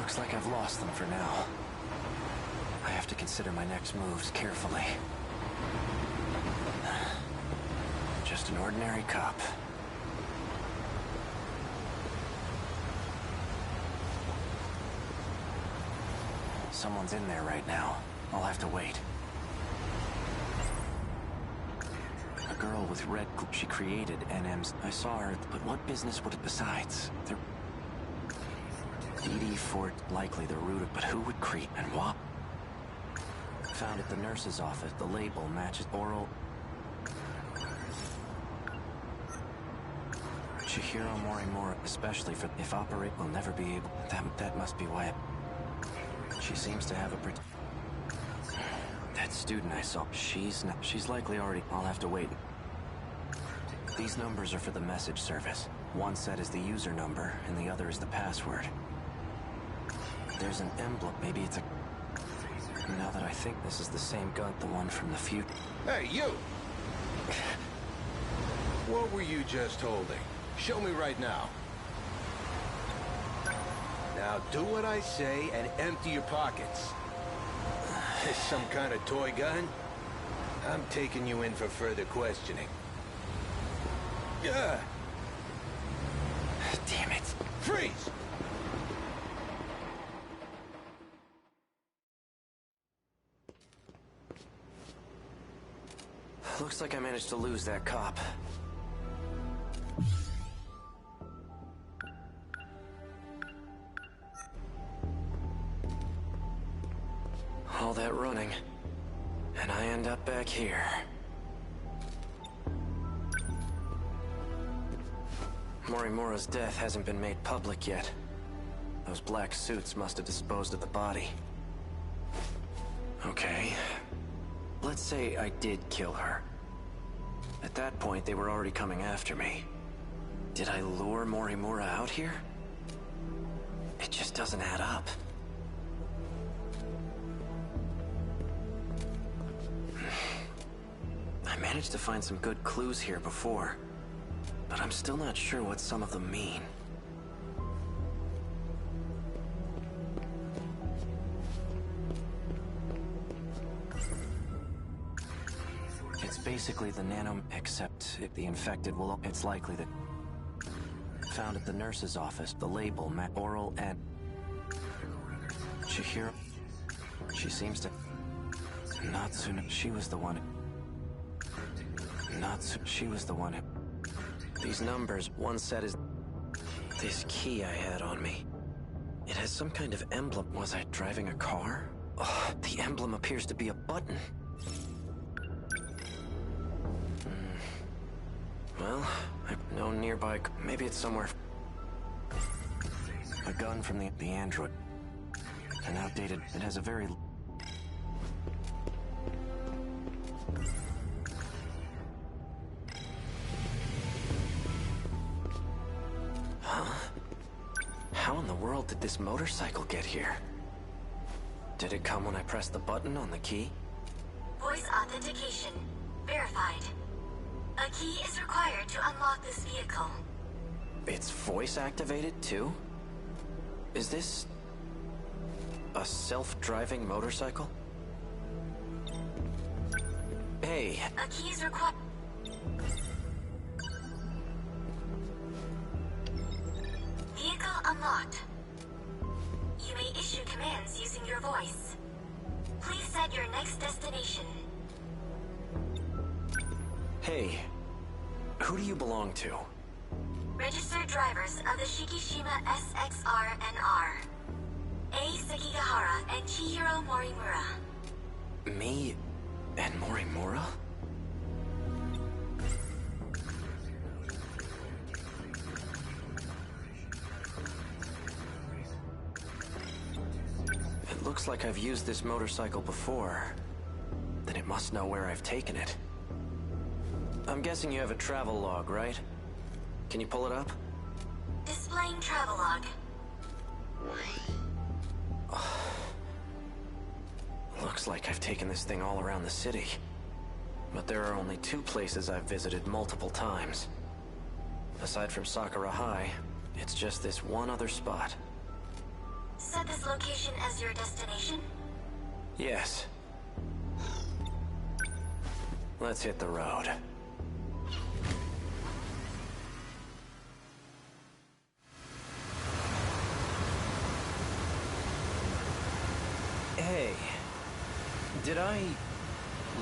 Looks like I've lost them for now. I have to consider my next moves carefully. Just an ordinary cop. Someone's in there right now. I'll have to wait. A girl with red... She created NMs. I saw her, but what business would it besides? They're... DD Fort, likely the root of... But who would create and what? Found at the nurse's office. The label matches oral... Chihiro Morimura, especially for... If operate will never be able... That must be why... She seems to have a... That student I saw, she's likely already... I'll have to wait. These numbers are for the message service. One set is the user number, and the other is the password. There's an emblem. Maybe it's a... Now that I think this is the same gun, the one from the future... Hey, you! What were you just holding? Show me right now. Now do what I say and empty your pockets. This some kind of toy gun? I'm taking you in for further questioning. Yeah. Damn it. Freeze! Looks like I managed to lose that cop. All that running, and I end up back here. Morimura's death hasn't been made public yet. Those black suits must have disposed of the body. Okay. Let's say I did kill her. At that point, they were already coming after me. Did I lure Morimura out here? It just doesn't add up. I managed to find some good clues here before, but I'm still not sure what some of them mean. It's basically the nano, except if the infected will... It's likely that... Found at the nurse's office, the label, oral and... Chihiro... She seems to... Natsuno... She was the one... She was the one who... These numbers, one set is... This key I had on me. It has some kind of emblem. Was I driving a car? Oh, the emblem appears to be a button. Well, I know nearby... Maybe it's somewhere... A gun from the android. An outdated... It has a very... How in the world did this motorcycle get here? Did it come when I pressed the button on the key? Voice authentication. Verified. A key is required to unlock this vehicle. It's voice activated too? Is this... a self-driving motorcycle? Hey. A key is required. Vehicle unlocked. You may issue commands using your voice. Please set your next destination. Hey, who do you belong to? Registered drivers of the Shikishima SXR-NR. A. Sekigahara and Chihiro Morimura. Me and Morimura? It looks like I've used this motorcycle before. Then it must know where I've taken it. I'm guessing you have a travel log, right? Can you pull it up? Displaying travelogue. Looks like I've taken this thing all around the city. But there are only 2 places I've visited multiple times. Aside from Sakura High, it's just this one other spot. Set this location as your destination? Yes. Let's hit the road. Hey, did I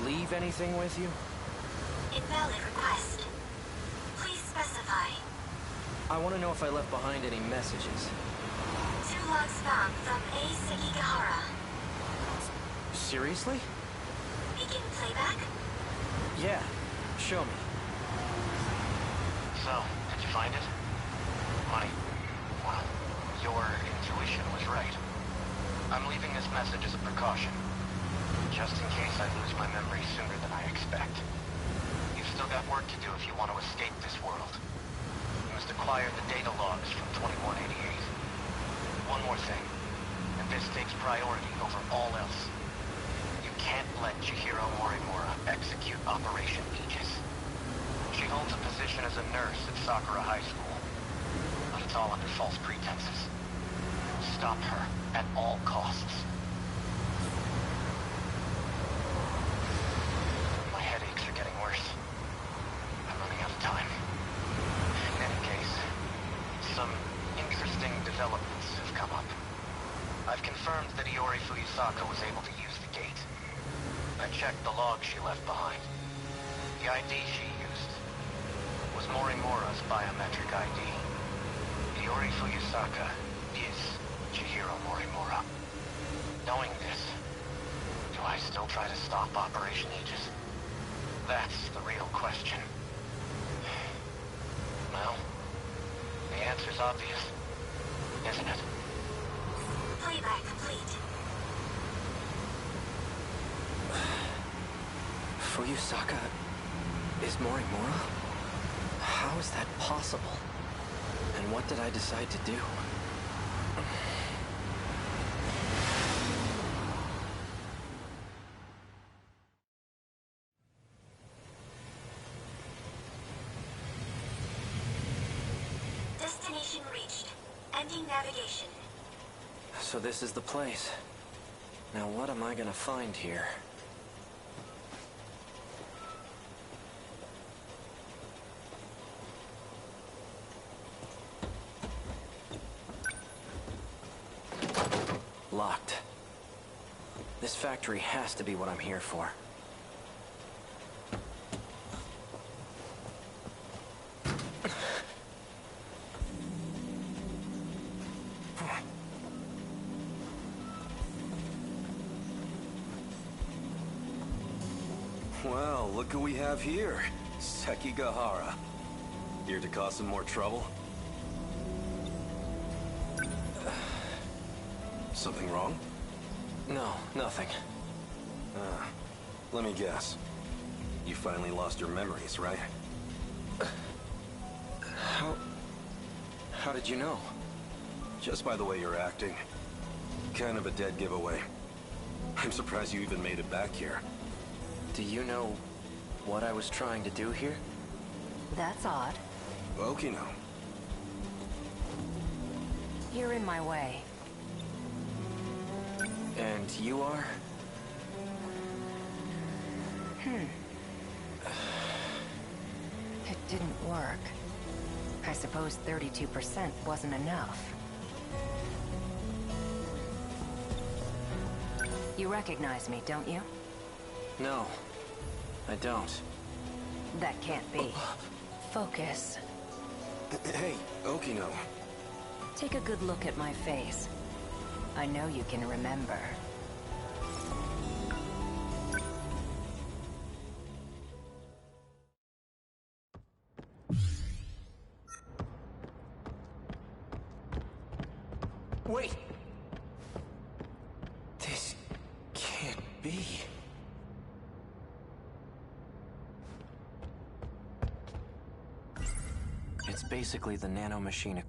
leave anything with you? Invalid request. Please specify. I want to know if I left behind any messages. 2 logs found from A. Sekigahara. Seriously? Begin playback? Yeah, show me. So, did you find it? Money. Well, your intuition was right. I'm leaving this message as a precaution, just in case I lose my memory sooner than I expect. You've still got work to do if you want to escape this world. You must acquire the data logs from 2188. One more thing, and this takes priority over all else. You can't let Chihiro Morimura execute Operation Aegis. She holds a position as a nurse at Sakura High School, but it's all under false pretenses. Stop her at all costs. My headaches are getting worse. I'm running out of time. In any case, some interesting developments have come up. I've confirmed that Iori Fuyusaka was able to use the gate. I checked the log she left behind. The ID she used was Morimura's biometric ID. Iori Fuyusaka is Chihiro Morimura. Knowing this, do I still try to stop Operation Aegis? That's the real question. Well, the answer's obvious, isn't it? Playback complete. Fuyusaka is Morimura? How is that possible? And what did I decide to do? Destination reached. Ending navigation. So this is the place. Now what am I gonna find here? Locked. This factory has to be what I'm here for. Well, look who we have here. Sekigahara. Here to cause some more trouble? Something wrong? No, nothing. Let me guess. You finally lost your memories, right? How did you know? Just by the way you're acting. Kind of a dead giveaway. I'm surprised you even made it back here. Do you know what I was trying to do here? That's odd. Okino. You're in my way. And you are? It didn't work. I suppose 32% wasn't enough. You recognize me, don't you? No, I don't. That can't be. Focus. Hey, Okino. Take a good look at my face. I know you can remember. Wait! This can't be. It's basically the nanomachine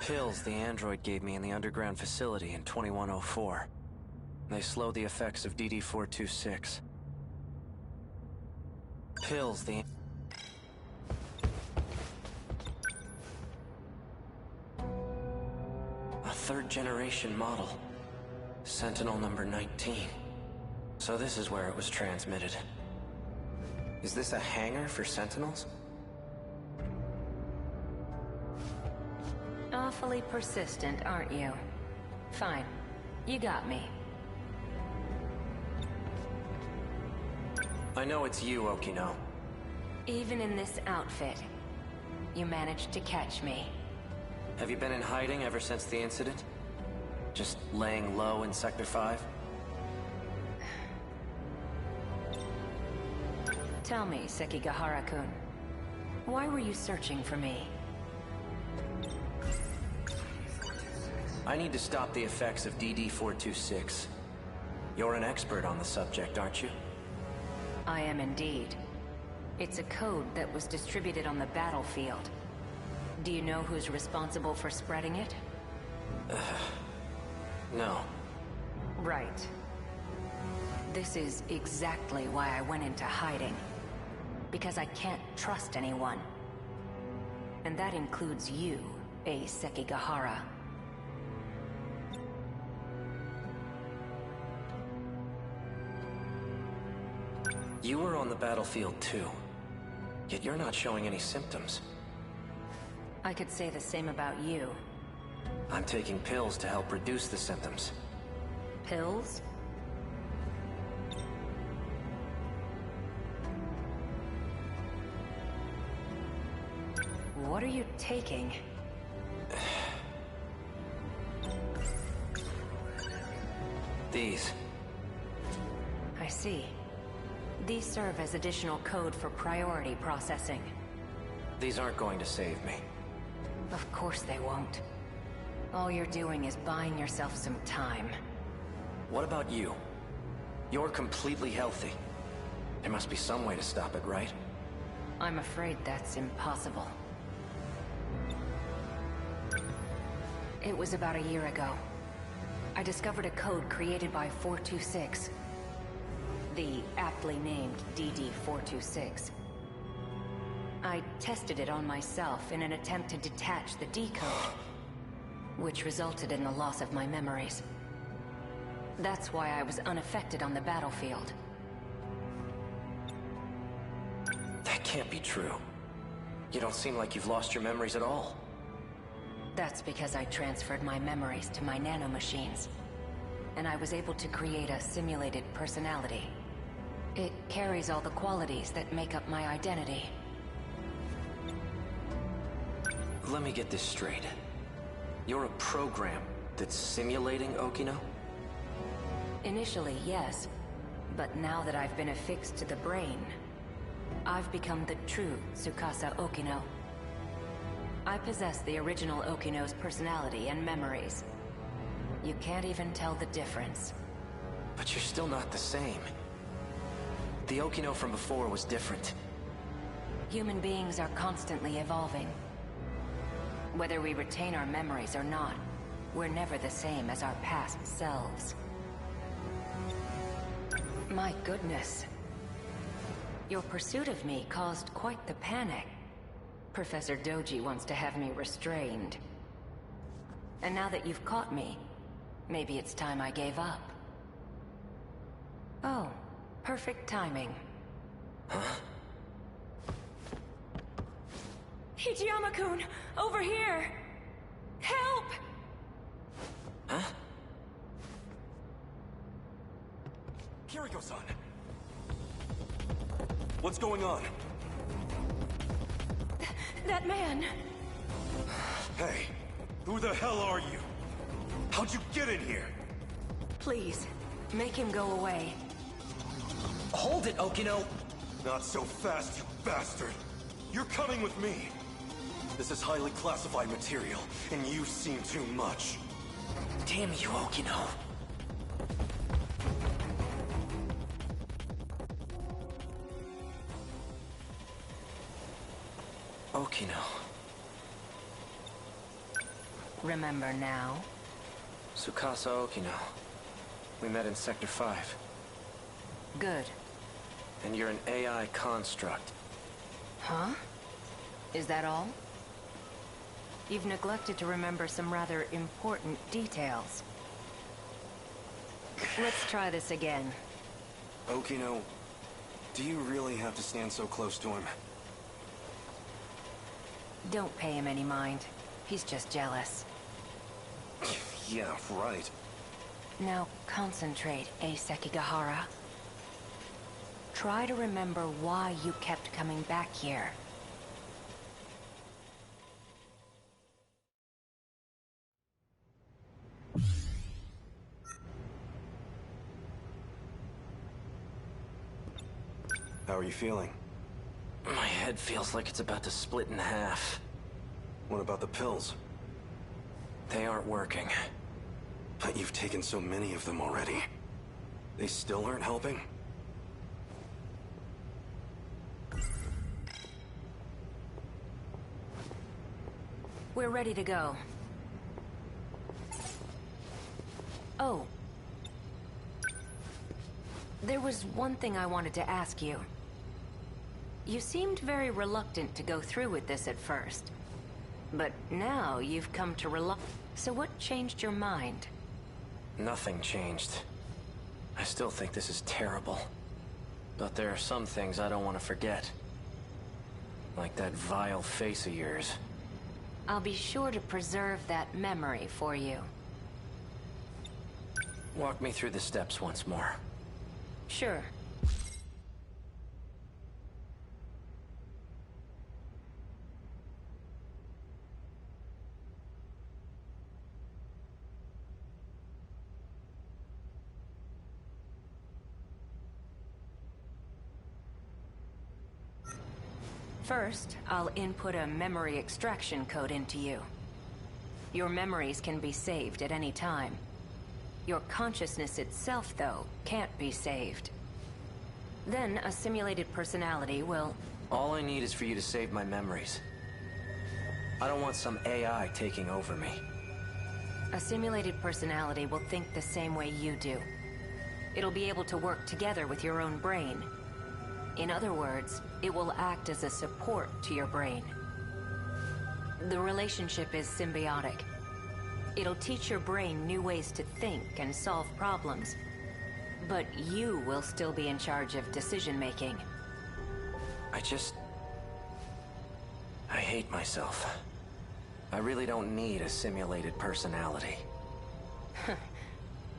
pills the android gave me in the underground facility in 2104. They slow the effects of DD-426. Pills the... A generation model. Sentinel number 19. So this is where it was transmitted. Is this a hangar for Sentinels? Awfully persistent, aren't you? Fine. You got me. I know it's you, Okino. Even in this outfit, you managed to catch me. Have you been in hiding ever since the incident? Just laying low in Sector 5? Tell me, Sekigahara-kun, why were you searching for me? I need to stop the effects of DD-426. You're an expert on the subject, aren't you? I am indeed. It's a code that was distributed on the battlefield. Do you know who's responsible for spreading it? No. Right. This is exactly why I went into hiding. Because I can't trust anyone. And that includes you, Sekigahara. You were on the battlefield too. Yet you're not showing any symptoms. I could say the same about you. I'm taking pills to help reduce the symptoms. Pills? What are you taking? These. I see. These serve as additional code for priority processing. These aren't going to save me. Of course they won't. All you're doing is buying yourself some time. What about you? You're completely healthy. There must be some way to stop it, right? I'm afraid that's impossible. It was about a year ago. I discovered a code created by 426. The aptly named DD-426. I tested it on myself in an attempt to detach the D code, which resulted in the loss of my memories. That's why I was unaffected on the battlefield. That can't be true. You don't seem like you've lost your memories at all. That's because I transferred my memories to my nanomachines, and I was able to create a simulated personality. It carries all the qualities that make up my identity. Let me get this straight. You're a program that's simulating Okino? Initially, yes. But now that I've been affixed to the brain, I've become the true Tsukasa Okino. I possess the original Okino's personality and memories. You can't even tell the difference. But you're still not the same. The Okino from before was different. Human beings are constantly evolving. Whether we retain our memories or not, we're never the same as our past selves. My goodness. Your pursuit of me caused quite the panic. Professor Doji wants to have me restrained. And now that you've caught me, maybe it's time I gave up. Oh, perfect timing. Huh? Hijiyama-kun! Over here! Help! Huh? Kiriko-san! What's going on? That man! Hey, who the hell are you? How'd you get in here? Please, make him go away. Hold it, Okino! Not so fast, you bastard! You're coming with me! This is highly classified material, and you've seen too much. Damn you, Okino! Okino. Remember now? Tsukasa Okino. We met in Sector 5. Good. And you're an AI construct. Huh? Is that all? You've neglected to remember some rather important details. Let's try this again. Okino, do you really have to stand so close to him? Don't pay him any mind. He's just jealous. Yeah, right. Now concentrate, Sekigahara. Try to remember why you kept coming back here. How are you feeling? My head feels like it's about to split in half. What about the pills? They aren't working. But you've taken so many of them already. They still aren't helping? We're ready to go. Oh. There was one thing I wanted to ask you. You seemed very reluctant to go through with this at first. But now you've come to So what changed your mind? Nothing changed. I still think this is terrible. But there are some things I don't want to forget. Like that vile face of yours. I'll be sure to preserve that memory for you. Walk me through the steps once more. Sure. First, I'll input a memory extraction code into you. Your memories can be saved at any time. Your consciousness itself, though, can't be saved. Then, a simulated personality will... All I need is for you to save my memories. I don't want some AI taking over me. A simulated personality will think the same way you do. It'll be able to work together with your own brain. In other words, it will act as a support to your brain. The relationship is symbiotic. It'll teach your brain new ways to think and solve problems. But you will still be in charge of decision-making. I hate myself. I really don't need a simulated personality.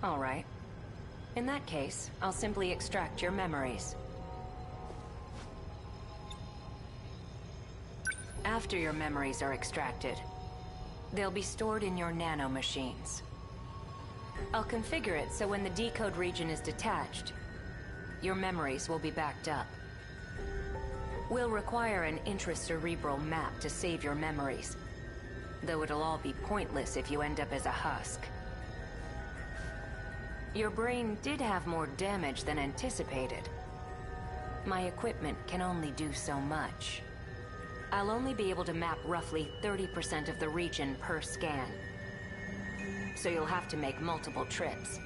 All right. In that case, I'll simply extract your memories. After your memories are extracted, they'll be stored in your nano-machines. I'll configure it so when the decode region is detached, your memories will be backed up. We'll require an intracerebral map to save your memories, though it'll all be pointless if you end up as a husk. Your brain did have more damage than anticipated. My equipment can only do so much. I'll only be able to map roughly 30% of the region per scan. So you'll have to make multiple trips.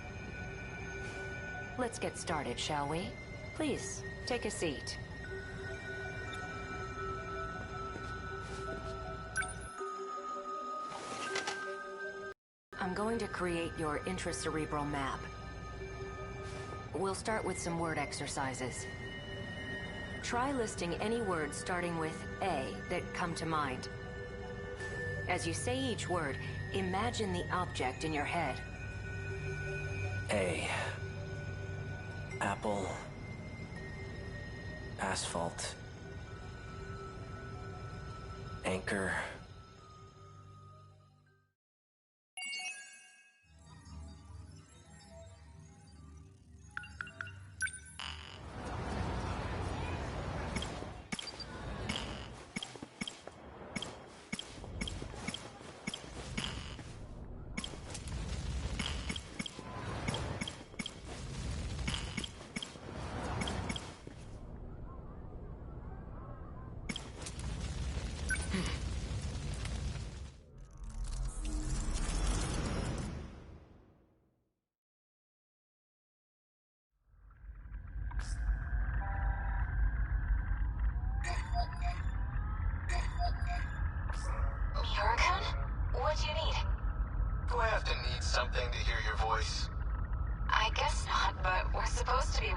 Let's get started, shall we? Please, take a seat. I'm going to create your intracerebral map. We'll start with some word exercises. Try listing any words starting with A that come to mind. As you say each word, imagine the object in your head. A. Apple. Asphalt. Anchor.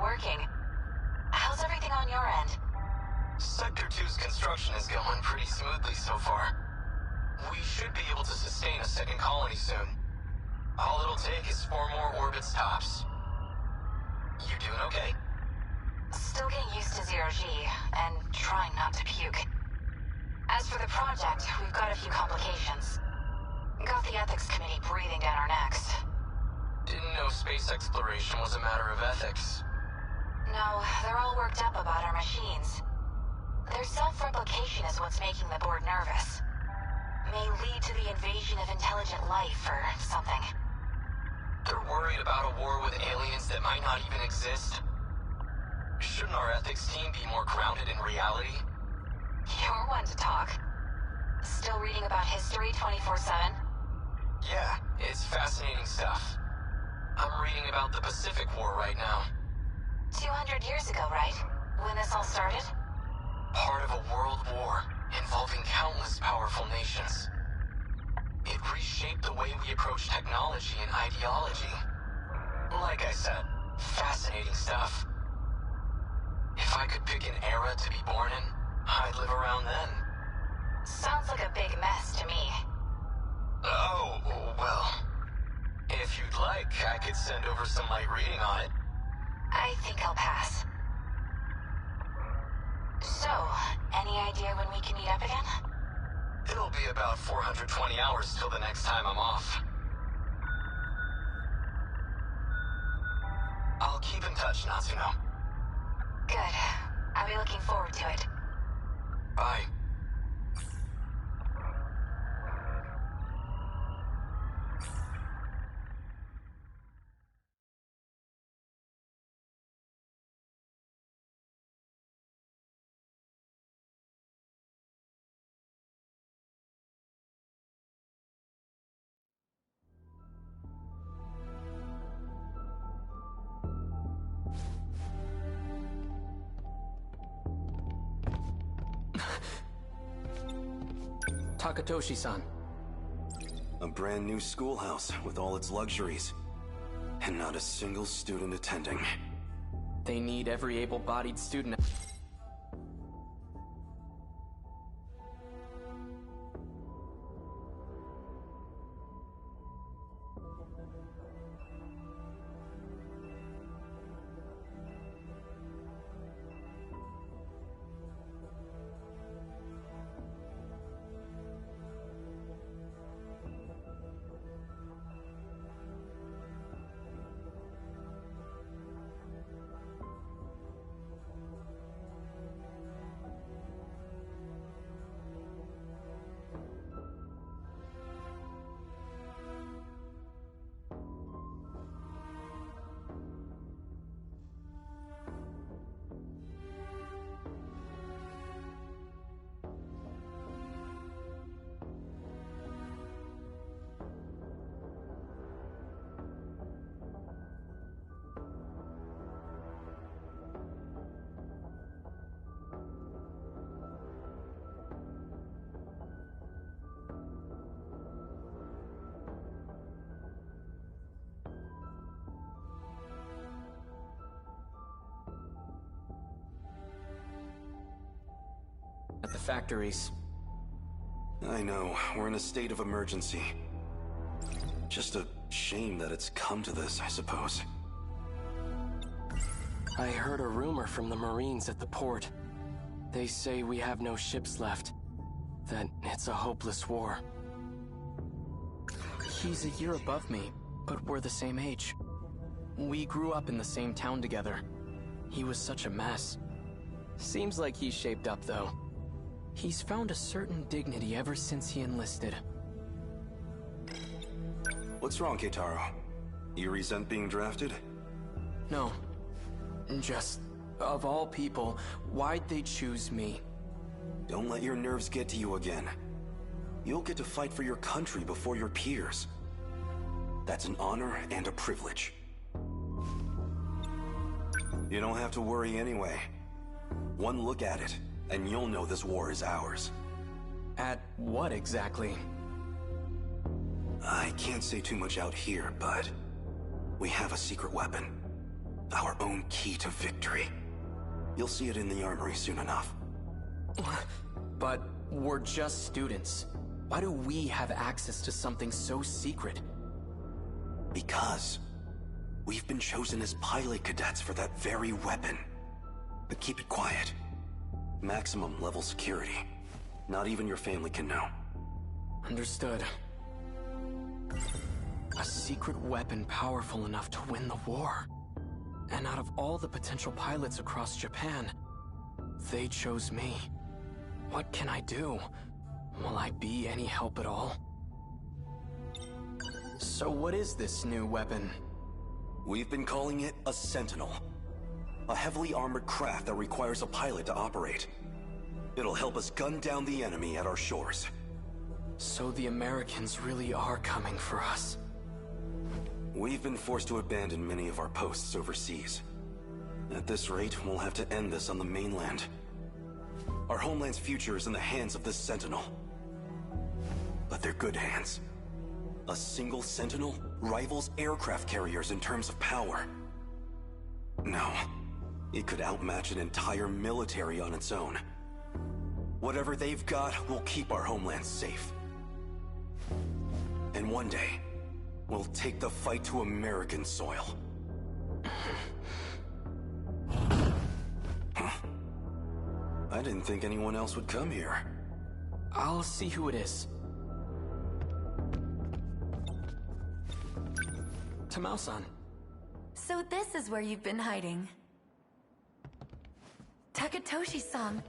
working. How's everything on your end? Sector 2's construction is going pretty smoothly so far. We should be able to sustain a second colony soon. All it'll take is 4 more orbits tops. You doing okay? Still getting used to zero-G, and trying not to puke. As for the project, we've got a few complications. Got the ethics committee breathing down our necks. Didn't know space exploration was a matter of ethics. No, they're all worked up about our machines. Their self-replication is what's making the board nervous. May lead to the invasion of intelligent life or something. They're worried about a war with aliens that might not even exist. Shouldn't our ethics team be more grounded in reality? You're one to talk. Still reading about history 24/7? Yeah, it's fascinating stuff. I'm reading about the Pacific War right now. 200 years ago, right? When this all started? Part of a world war involving countless powerful nations. It reshaped the way we approach technology and ideology. Like I said, fascinating stuff. If I could pick an era to be born in, I'd live around then. Sounds like a big mess to me. Oh, well. If you'd like, I could send over some light reading on it. I think I'll pass. So, any idea when we can meet up again? It'll be about 420 hours till the next time I'm off. I'll keep in touch, Natsuno. Good. I'll be looking forward to it. Bye. Takatoshi-san. A brand new schoolhouse with all its luxuries. And not a single student attending. They need every able-bodied student. At the factories. I know, we're in a state of emergency. Just a shame that it's come to this, I suppose. I heard a rumor from the Marines at the port. They say we have no ships left. That it's a hopeless war. He's a year above me, but we're the same age. We grew up in the same town together. He was such a mess. Seems like he's shaped up, though. He's found a certain dignity ever since he enlisted. What's wrong, Keitaro? You resent being drafted? No. Just, of all people, why'd they choose me? Don't let your nerves get to you again. You'll get to fight for your country before your peers. That's an honor and a privilege. You don't have to worry anyway. One look at it, and you'll know this war is ours. At what exactly? I can't say too much out here, but we have a secret weapon. Our own key to victory. You'll see it in the armory soon enough. But we're just students. Why do we have access to something so secret? Because we've been chosen as pilot cadets for that very weapon. But keep it quiet. Maximum level security. Not even your family can know. Understood. A secret weapon powerful enough to win the war. And out of all the potential pilots across Japan, they chose me. What can I do? Will I be any help at all? So what is this new weapon? We've been calling it a Sentinel. A heavily armored craft that requires a pilot to operate. It'll help us gun down the enemy at our shores. So the Americans really are coming for us. We've been forced to abandon many of our posts overseas. At this rate, we'll have to end this on the mainland. Our homeland's future is in the hands of this Sentinel. But they're good hands. A single Sentinel rivals aircraft carriers in terms of power. No, it could outmatch an entire military on its own. Whatever they've got will keep our homeland safe. And one day, we'll take the fight to American soil. Huh? I didn't think anyone else would come here. I'll see who it is. Tamao-san. So this is where you've been hiding. Takatoshi-san.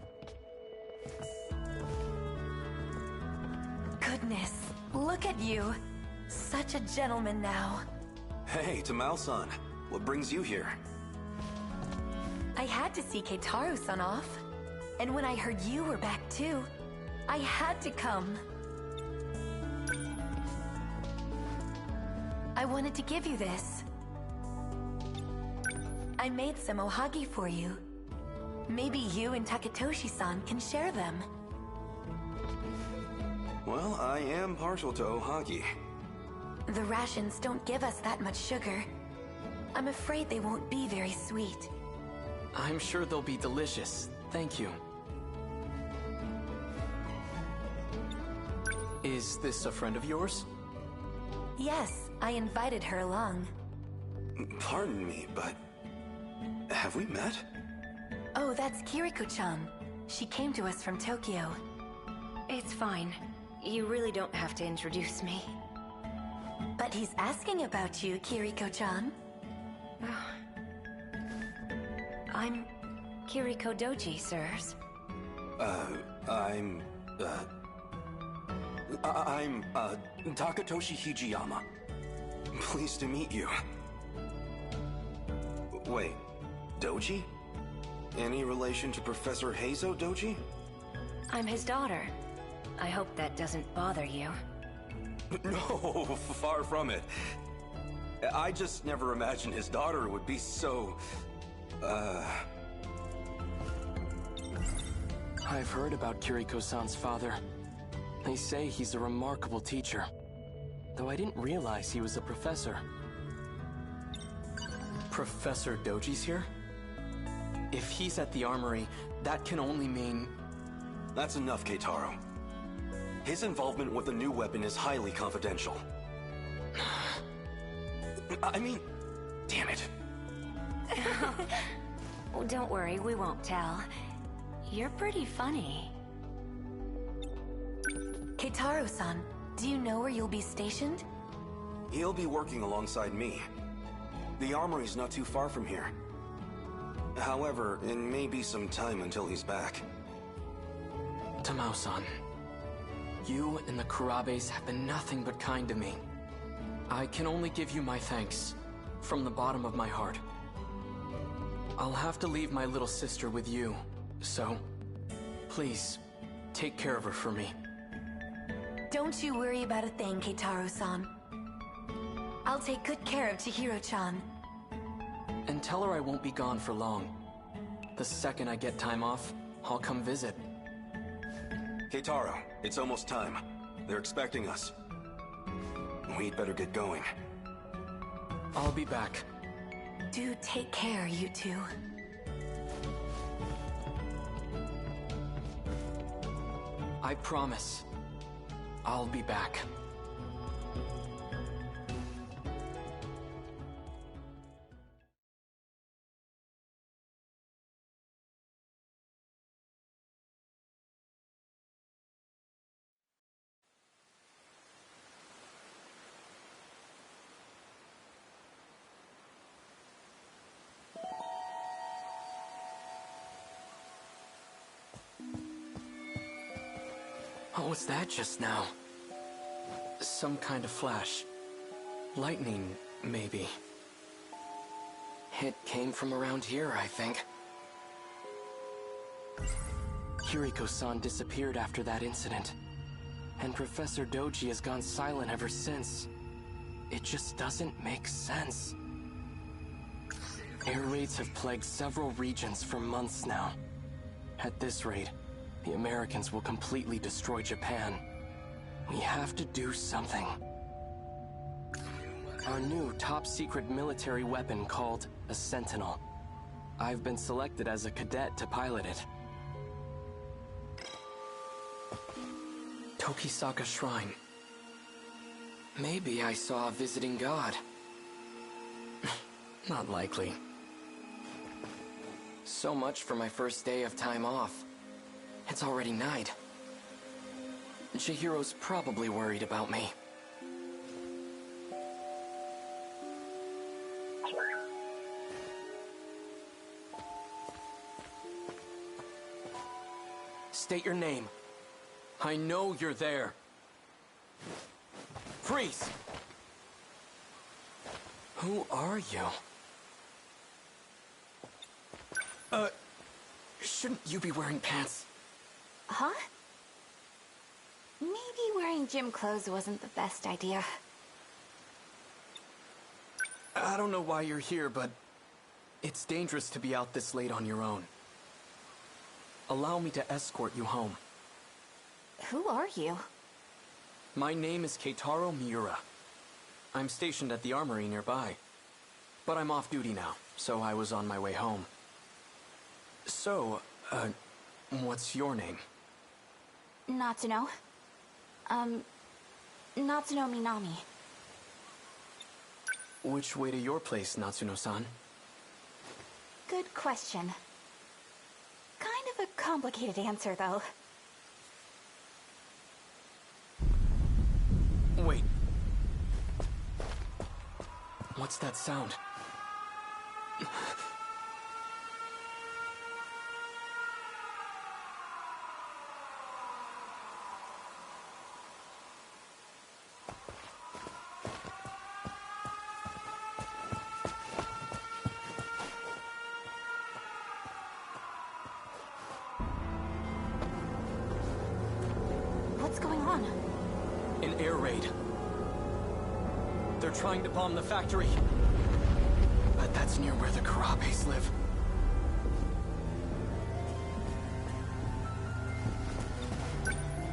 Goodness, look at you. Such a gentleman now. Hey, Tamao-san. What brings you here? I had to see Keitaro-san off. And when I heard you were back too, I had to come. I wanted to give you this. I made some ohagi for you. Maybe you and Takatoshi-san can share them. Well, I am partial to ohagi. The rations don't give us that much sugar. I'm afraid they won't be very sweet. I'm sure they'll be delicious. Thank you. Is this a friend of yours? Yes, I invited her along. Pardon me, but... have we met? Oh, that's Kiriko-chan. She came to us from Tokyo. It's fine. You really don't have to introduce me. But he's asking about you, Kiriko-chan. I'm Kiriko Doji, sirs. I'm Takatoshi Hijiyama. Pleased to meet you. Wait, Doji? Any relation to Professor Heizo Doji? I'm his daughter. I hope that doesn't bother you. No, far from it. I just never imagined his daughter would be so... I've heard about Kiriko-san's father. They say he's a remarkable teacher. Though I didn't realize he was a professor. Professor Doji's here? If he's at the armory, that can only mean... That's enough, Keitaro. His involvement with the new weapon is highly confidential. I mean, damn it. Oh, don't worry, we won't tell. You're pretty funny. Keitaro-san, do you know where you'll be stationed? He'll be working alongside me. The armory's not too far from here. However, it may be some time until he's back. Tamao-san, you and the Kurabes have been nothing but kind to me. I can only give you my thanks, from the bottom of my heart. I'll have to leave my little sister with you, so please, take care of her for me. Don't you worry about a thing, Keitaro-san. I'll take good care of Chihiro-chan. And tell her I won't be gone for long. The second I get time off, I'll come visit. Keitaro, it's almost time. They're expecting us. We'd better get going. I'll be back. Do take care, you two. I promise. I'll be back. What was that just now? Some kind of flash. Lightning, maybe. It came from around here, I think. Kiriko-san disappeared after that incident. And Professor Doji has gone silent ever since. It just doesn't make sense. Air raids have plagued several regions for months now. At this rate, the Americans will completely destroy Japan. We have to do something. Our new top-secret military weapon called a Sentinel. I've been selected as a cadet to pilot it. Tokisaka Shrine. Maybe I saw a visiting god. Not likely. So much for my first day of time off. It's already night. Chihiro's probably worried about me. State your name. I know you're there. Freeze! Who are you? Shouldn't you be wearing pants? Huh? Maybe wearing gym clothes wasn't the best idea. I don't know why you're here, but it's dangerous to be out this late on your own. Allow me to escort you home. Who are you? My name is Keitaro Miura. I'm stationed at the armory nearby. But I'm off duty now, so I was on my way home. So, what's your name? Natsuno. Natsuno Minami. Which way to your place, Natsuno-san? Good question. Kind of a complicated answer, though. Wait. What's that sound? What's going on? An air raid. They're trying to bomb the factory. But that's near where the Karabes live.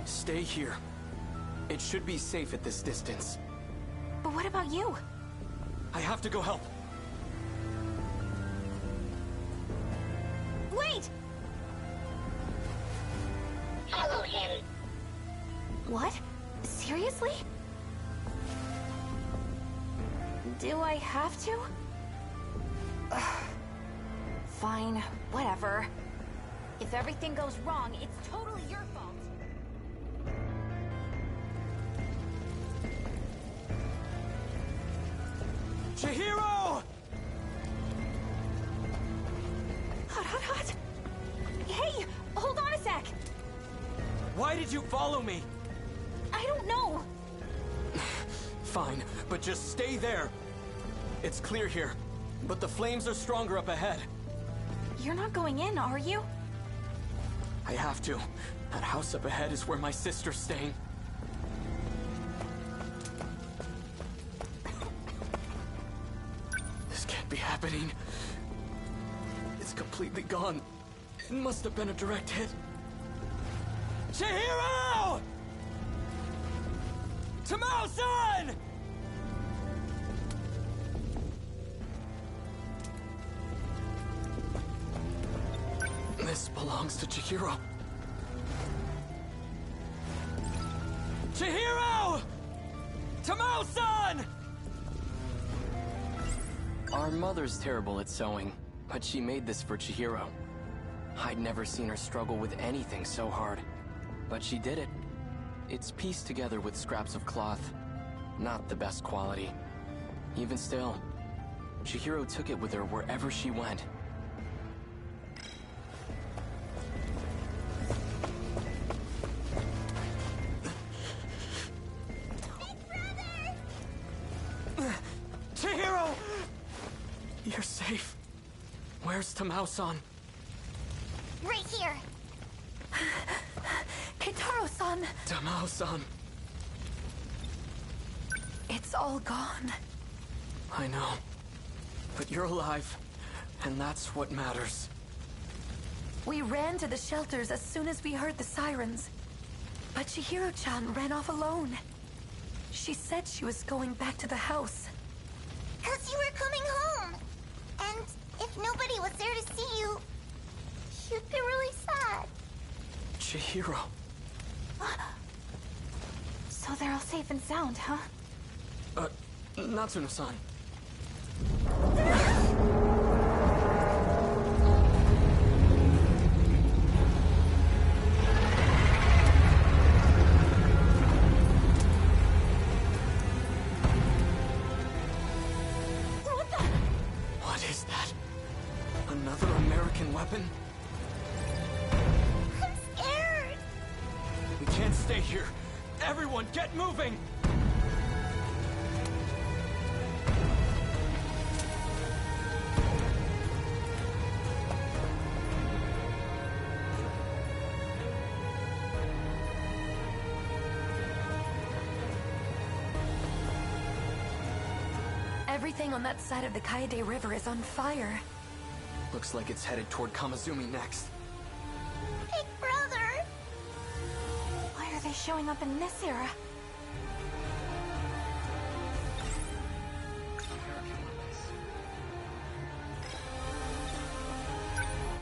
Stay here. It should be safe at this distance. But what about you? I have to go help. Wait! Follow him. What? Seriously? Do I have to? Ugh. Fine, whatever. If everything goes wrong, it's totally your fault. Chihiro! Hot. Hey, hold on a sec. Why did you follow me? I don't know. Fine, but just stay there. It's clear here, but the flames are stronger up ahead. You're not going in, are you? I have to. That house up ahead is where my sister's staying. This can't be happening. It's completely gone. It must have been a direct hit. Chihiro! Tamao-san! This belongs to Chihiro. Chihiro! Tamao-san! Our mother's terrible at sewing, but she made this for Chihiro. I'd never seen her struggle with anything so hard, but she did it. It's pieced together with scraps of cloth. Not the best quality. Even still, Chihiro took it with her wherever she went. Chihiro! You're safe. Where's Tamao-san? Right here. Kitaro-san. Tamao-san. It's all gone. I know. But you're alive, and that's what matters. We ran to the shelters as soon as we heard the sirens. But Chihiro-chan ran off alone. She said she was going back to the house. 'Cause you were coming home. And if nobody was there to see you, you'd be really sad. Chihiro. So they're all safe and sound, huh? Natsuno-san. What is that? Another American weapon? I'm scared. We can't stay here. Everyone, get moving! Everything on that side of the Kaede River is on fire. Looks like it's headed toward Kamizumi next. Big brother! Why are they showing up in this era?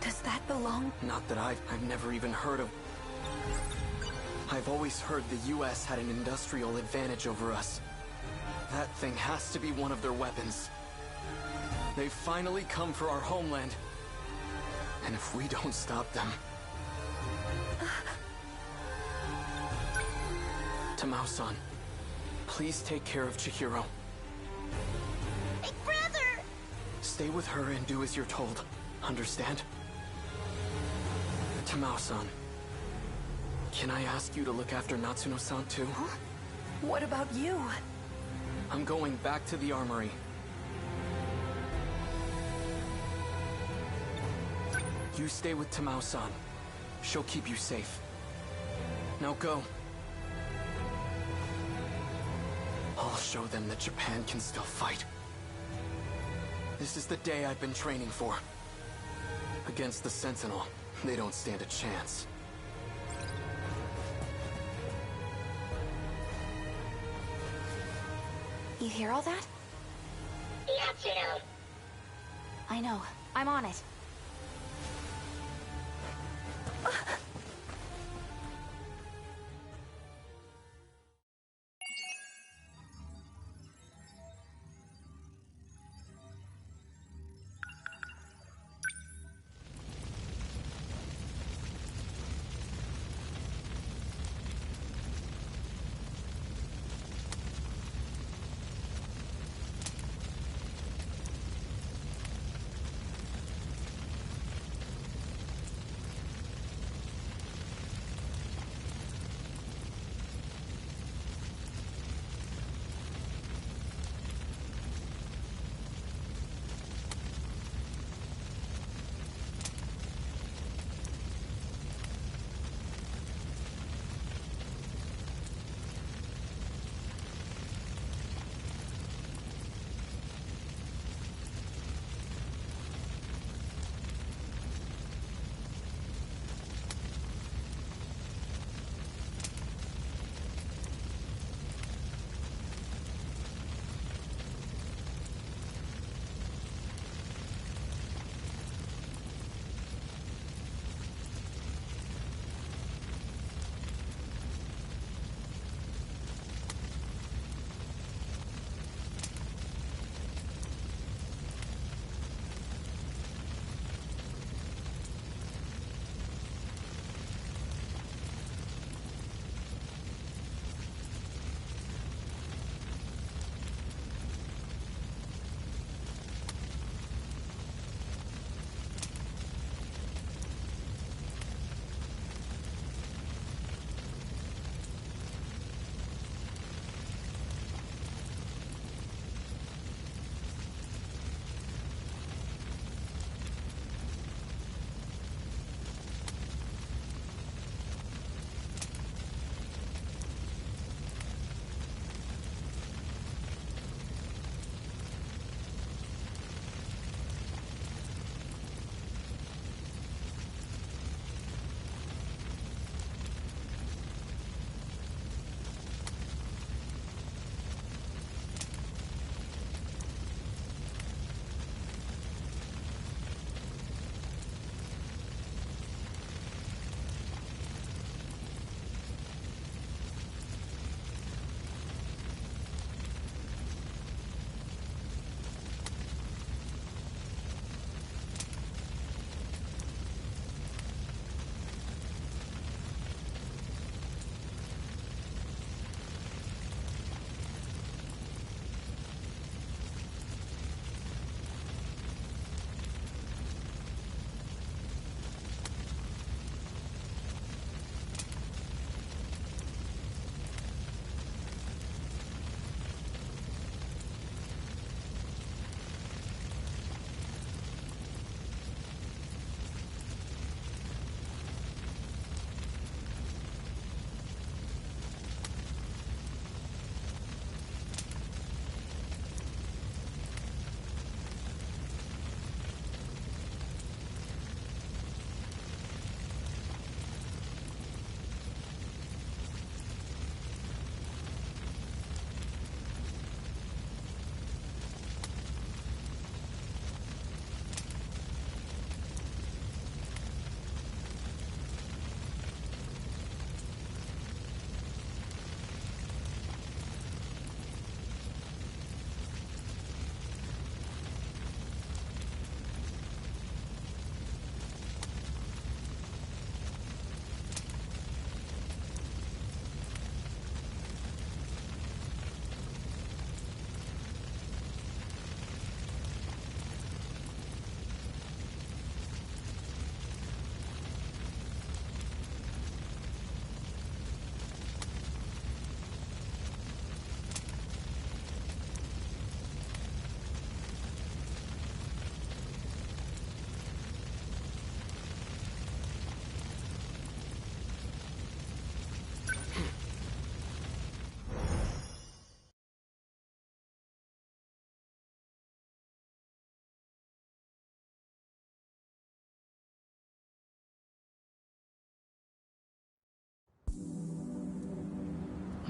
Does that belong? Not that I've never even heard of. I've always heard the US had an industrial advantage over us. That thing has to be one of their weapons. They've finally come for our homeland. And if we don't stop them... Tamao-san, please take care of Chihiro. Big brother! Stay with her and do as you're told. Understand? Tamao-san, can I ask you to look after Natsuno-san too? Huh? What about you? I'm going back to the armory. You stay with Tamao-san. She'll keep you safe. Now go. I'll show them that Japan can still fight. This is the day I've been training for. Against the Sentinel, they don't stand a chance. You hear all that? Natsuno. I know. I'm on it.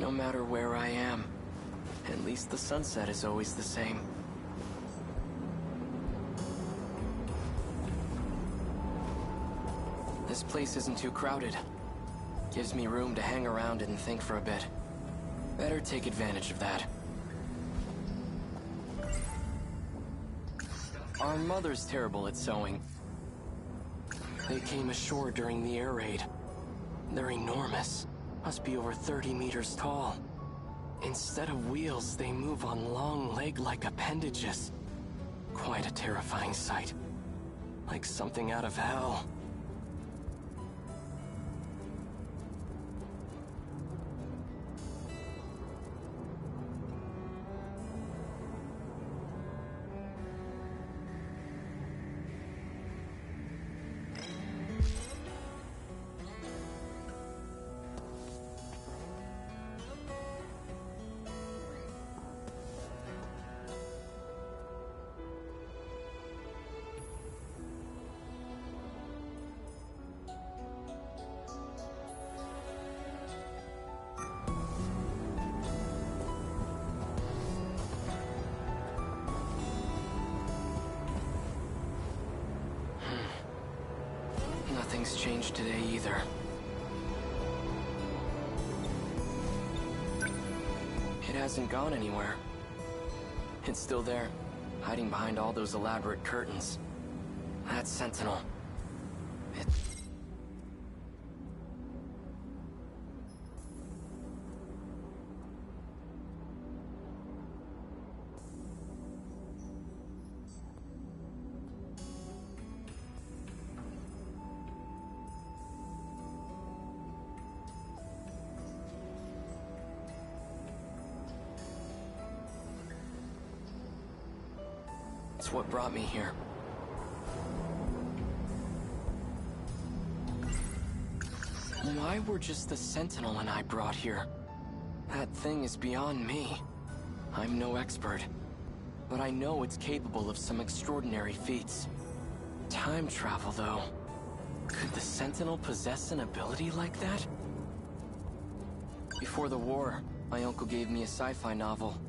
No matter where I am, at least the sunset is always the same. This place isn't too crowded. Gives me room to hang around and think for a bit. Better take advantage of that. Our mother's terrible at sewing. They came ashore during the air raid. They're enormous. Must be over 30 meters tall. Instead of wheels, they move on long leg-like appendages. Quite a terrifying sight. Like something out of hell. Nothing's changed today either. It hasn't gone anywhere. It's still there, hiding behind all those elaborate curtains. That Sentinel. It's what brought me here. Why were just the Sentinel and I brought here? That thing is beyond me. I'm no expert, but I know it's capable of some extraordinary feats. Time travel, though. Could the Sentinel possess an ability like that? Before the war, my uncle gave me a sci-fi novel.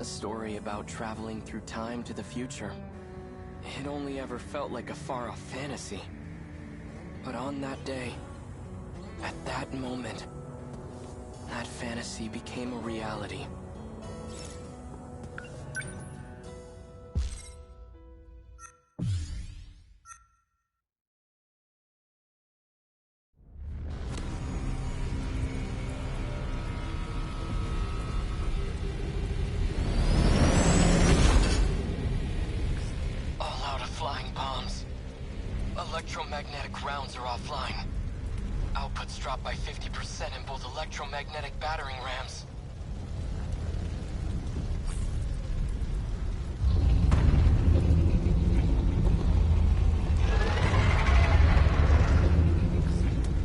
A story about traveling through time to the future. It only ever felt like a far-off fantasy. But on that day, at that moment, that fantasy became a reality. Electromagnetic rounds are offline. Outputs dropped by 50% in both electromagnetic battering rams.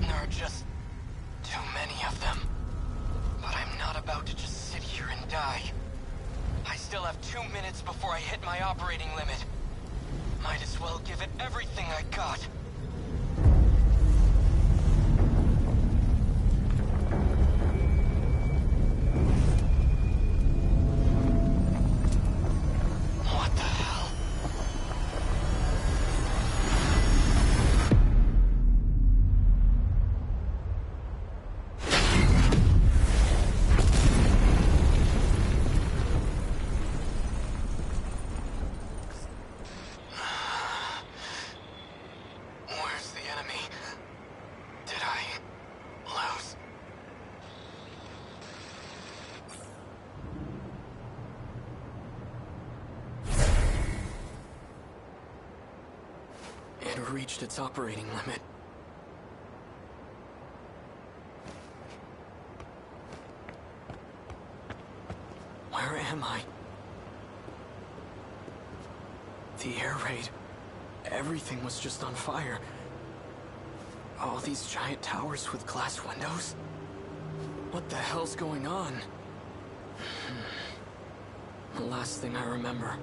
There are just too many of them. But I'm not about to just sit here and die. I still have 2 minutes before I hit my operating limit. Might as well give it everything I got. What the hell? It reached its operating limit. Where am I? The air raid. Everything was just on fire. All these giant towers with glass windows? What the hell's going on? The last thing I remember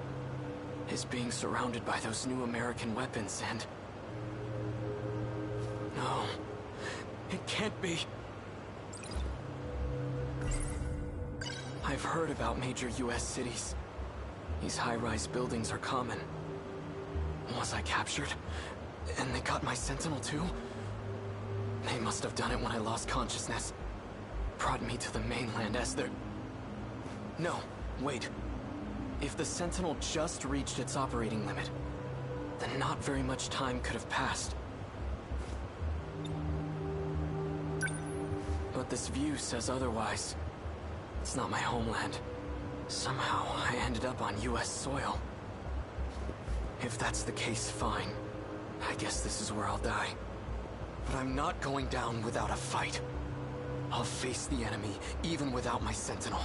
is being surrounded by those new American weapons and... No, it can't be. I've heard about major US cities. These high-rise buildings are common. Was I captured? And they got my Sentinel too? They must have done it when I lost consciousness. Brought me to the mainland as their... No, wait. If the Sentinel just reached its operating limit, then not very much time could have passed. But this view says otherwise. It's not my homeland. Somehow, I ended up on US soil. If that's the case, fine. I guess this is where I'll die. But I'm not going down without a fight. I'll face the enemy, even without my Sentinel.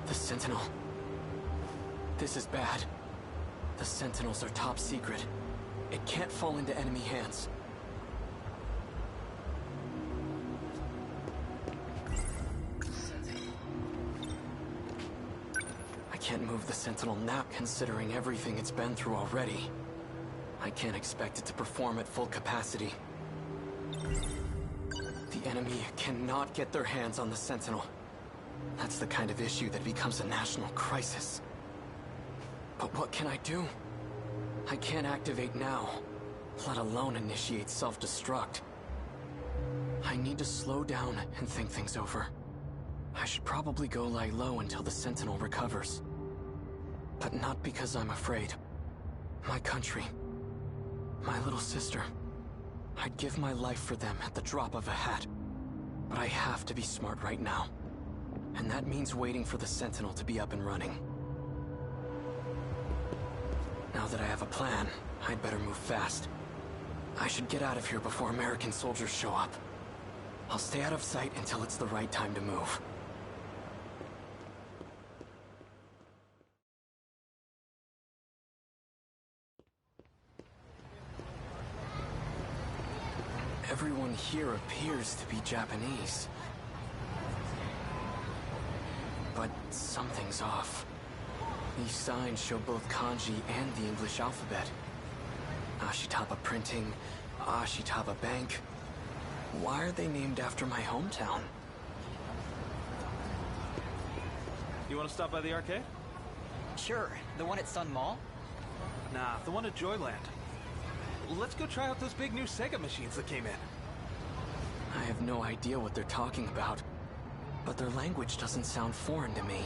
The Sentinel. This is bad. The Sentinels are top secret. It can't fall into enemy hands. I can't move the Sentinel now, considering everything it's been through already. I can't expect it to perform at full capacity. The enemy cannot get their hands on the Sentinel. That's the kind of issue that becomes a national crisis. But what can I do? I can't activate now, let alone initiate self-destruct. I need to slow down and think things over. I should probably go lie low until the Sentinel recovers. But not because I'm afraid. My country, my little sister. I'd give my life for them at the drop of a hat. But I have to be smart right now. And that means waiting for the Sentinel to be up and running. Now that I have a plan, I'd better move fast. I should get out of here before American soldiers show up. I'll stay out of sight until it's the right time to move. Everyone here appears to be Japanese. But something's off. These signs show both kanji and the English alphabet. Ashitaba Printing, Ashitaba Bank. Why are they named after my hometown? You want to stop by the arcade? Sure. The one at Sun Mall? Nah, the one at Joyland. Let's go try out those big new Sega machines that came in. I have no idea what they're talking about, but their language doesn't sound foreign to me.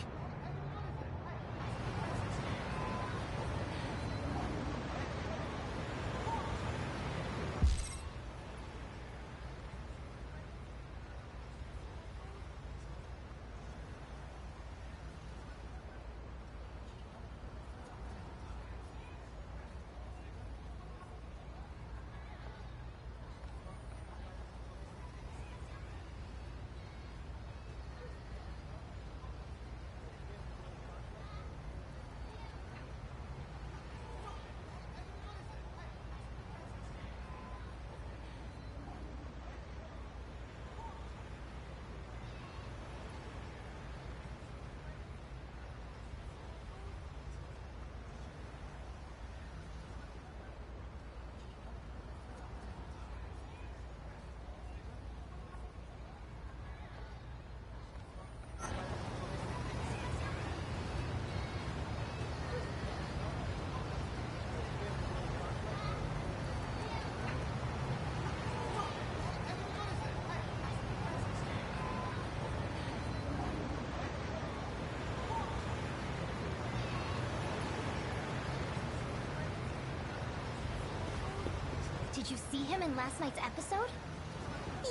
Did you see him in last night's episode?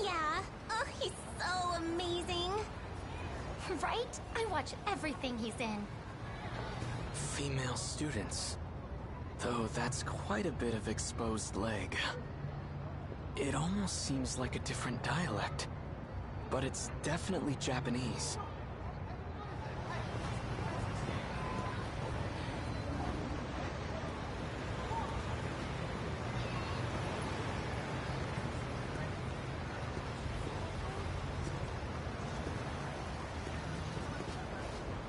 Yeah. Oh, he's so amazing. Right? I watch everything he's in. Female students. Though that's quite a bit of exposed leg. It almost seems like a different dialect. But it's definitely Japanese.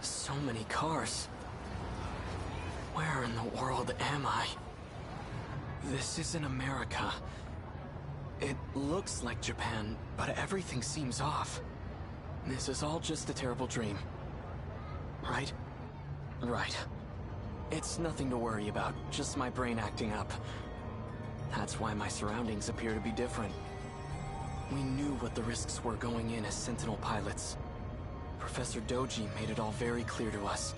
So many cars. Where in the world am I? This isn't America. It looks like Japan, but everything seems off. This is all just a terrible dream. Right? Right. It's nothing to worry about, just my brain acting up. That's why my surroundings appear to be different. We knew what the risks were going in as Sentinel pilots. Professor Doji made it all very clear to us.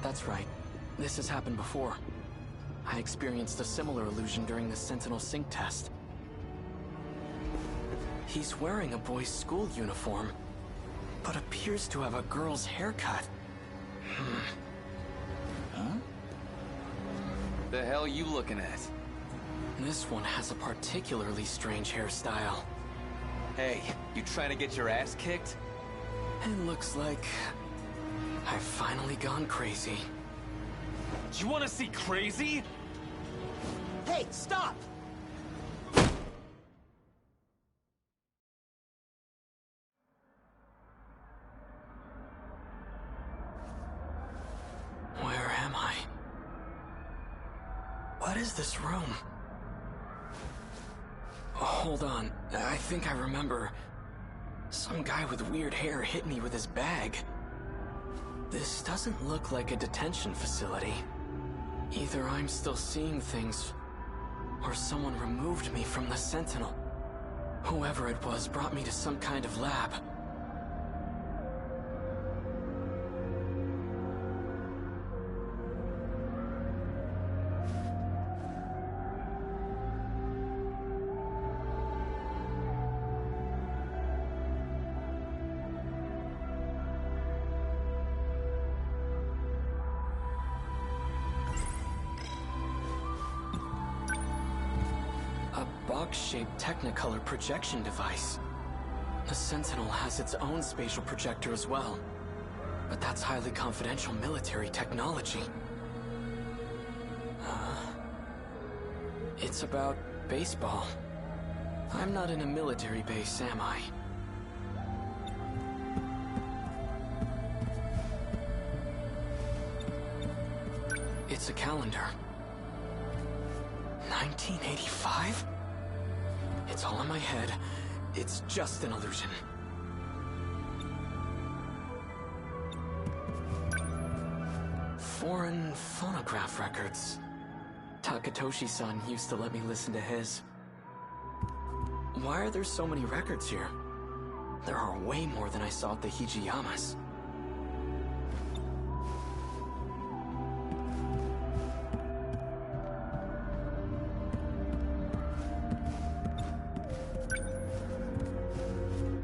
That's right. This has happened before. I experienced a similar illusion during the Sentinel sync test. He's wearing a boy's school uniform, but appears to have a girl's haircut. Huh? The hell you looking at? This one has a particularly strange hairstyle. Hey, you trying to get your ass kicked? It looks like I've finally gone crazy. Do you want to see crazy? Hey, stop! Where am I? What is this room? Hold on, I think I remember. Some guy with weird hair hit me with his bag. This doesn't look like a detention facility. Either I'm still seeing things, or someone removed me from the Sentinel. Whoever it was brought me to some kind of lab. Box-shaped Technicolor projection device. The Sentinel has its own spatial projector as well, but that's highly confidential military technology. It's about baseball. I'm not in a military base, am I? It's a calendar. 1985? It's all in my head. It's just an illusion. Foreign phonograph records. Takatoshi-san used to let me listen to his. Why are there so many records here? There are way more than I saw at the Hijiyamas.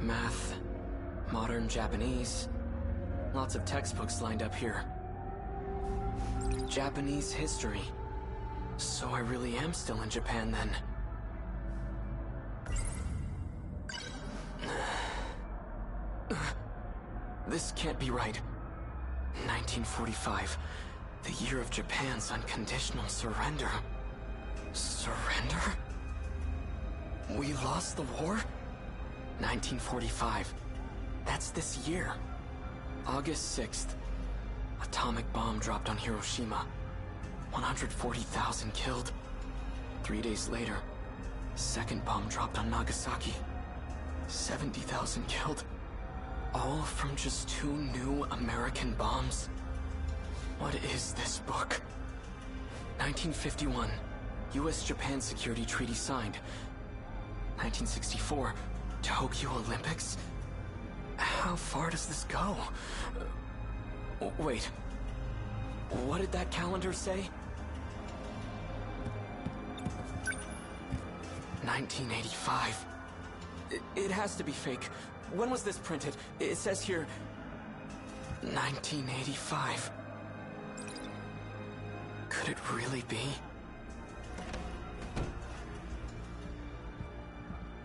Math, modern Japanese, lots of textbooks lined up here. Japanese history. So I really am still in Japan then. This can't be right. 1945, the year of Japan's unconditional surrender. Surrender? We lost the war? 1945. That's this year. August 6th. Atomic bomb dropped on Hiroshima. 140,000 killed. 3 days later, second bomb dropped on Nagasaki. 70,000 killed. All from just 2 new American bombs. What is this book? 1951, U.S.-Japan Security Treaty signed. 1964, Tokyo Olympics? How far does this go? Wait. What did that calendar say? 1985. It has to be fake. When was this printed? It says here... 1985. Could it really be?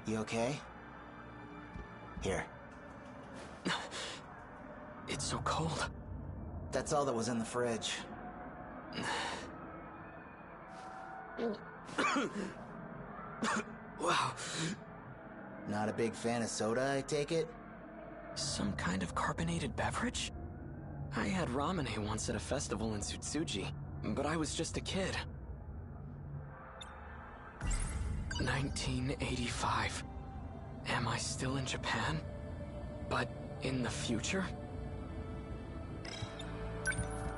You okay? Here. It's so cold. That's all that was in the fridge. Wow. Not a big fan of soda, I take it? Some kind of carbonated beverage? I had ramen once at a festival in Tsutsuji, but I was just a kid. 1985. Am I still in Japan? But in the future?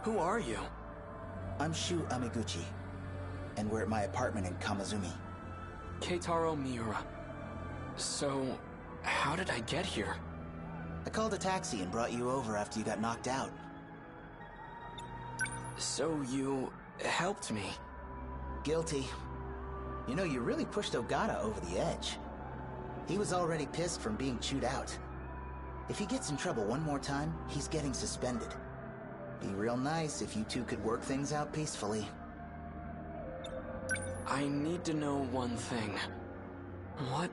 Who are you? I'm Shu Amiguchi, and we're at my apartment in Kamazumi. Keitaro Miura. So, how did I get here? I called a taxi and brought you over after you got knocked out. So you helped me? Guilty. You know, you really pushed Ogata over the edge. He was already pissed from being chewed out. If he gets in trouble one more time, he's getting suspended. Be real nice if you two could work things out peacefully. I need to know one thing. What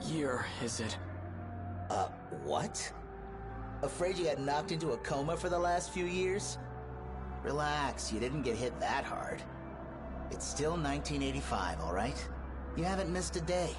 year is it? What? Afraid you got knocked into a coma for the last few years? Relax, you didn't get hit that hard. It's still 1985, all right? You haven't missed a day.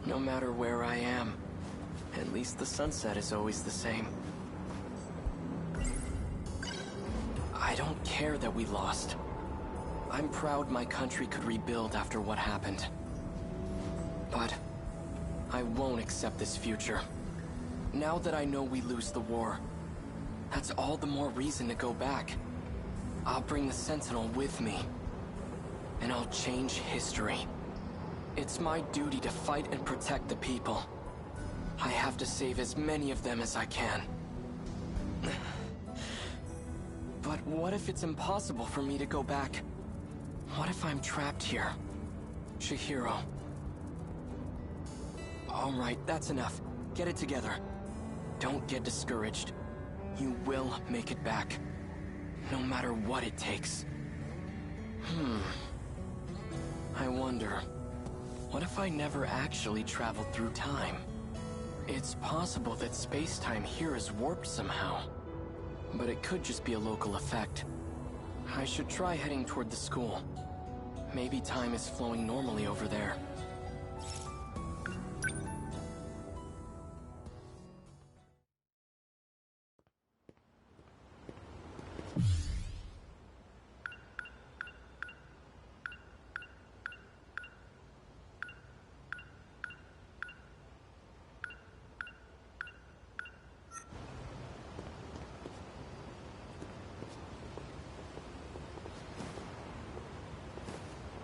No matter where I am, at least the sunset is always the same. I don't care that we lost. I'm proud my country could rebuild after what happened. But I won't accept this future. Now that I know we lose the war, that's all the more reason to go back. I'll bring the Sentinel with me, and I'll change history. It's my duty to fight and protect the people. I have to save as many of them as I can. But what if it's impossible for me to go back? What if I'm trapped here? Chihiro. Alright, that's enough. Get it together. Don't get discouraged. You will make it back. No matter what it takes. I wonder, what if I never actually traveled through time? It's possible that space-time here is warped somehow. But it could just be a local effect. I should try heading toward the school. Maybe time is flowing normally over there.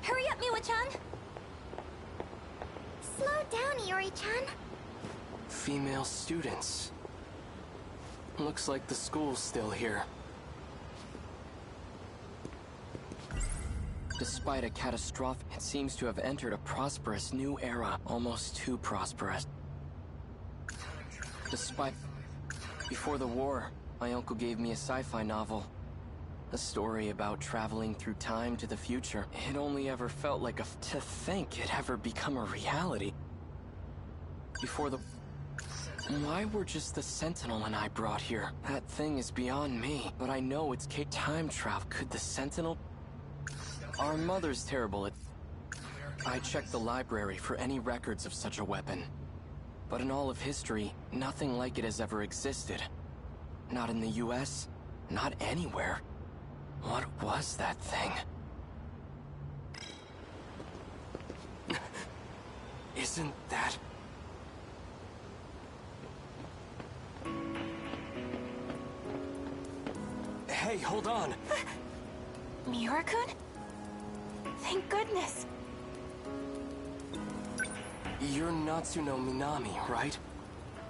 Hurry up, Miwa-chan! Slow down, Iori-chan. Female students. Looks like the school's still here. Despite a catastrophe, it seems to have entered a prosperous new era. Almost too prosperous. Before the war, my uncle gave me a sci-fi novel. A story about traveling through time to the future. It only ever felt like to think it'd ever become a reality. Why were just the Sentinel and I brought here? That thing is beyond me, but I know it's time travel. Could the Sentinel... Our mother's terrible at... I checked the library for any records of such a weapon. But in all of history, nothing like it has ever existed. Not in the US, not anywhere. What was that thing? Isn't that... Hey, hold on! Miura-kun? Thank goodness. You're Natsuno Minami, right?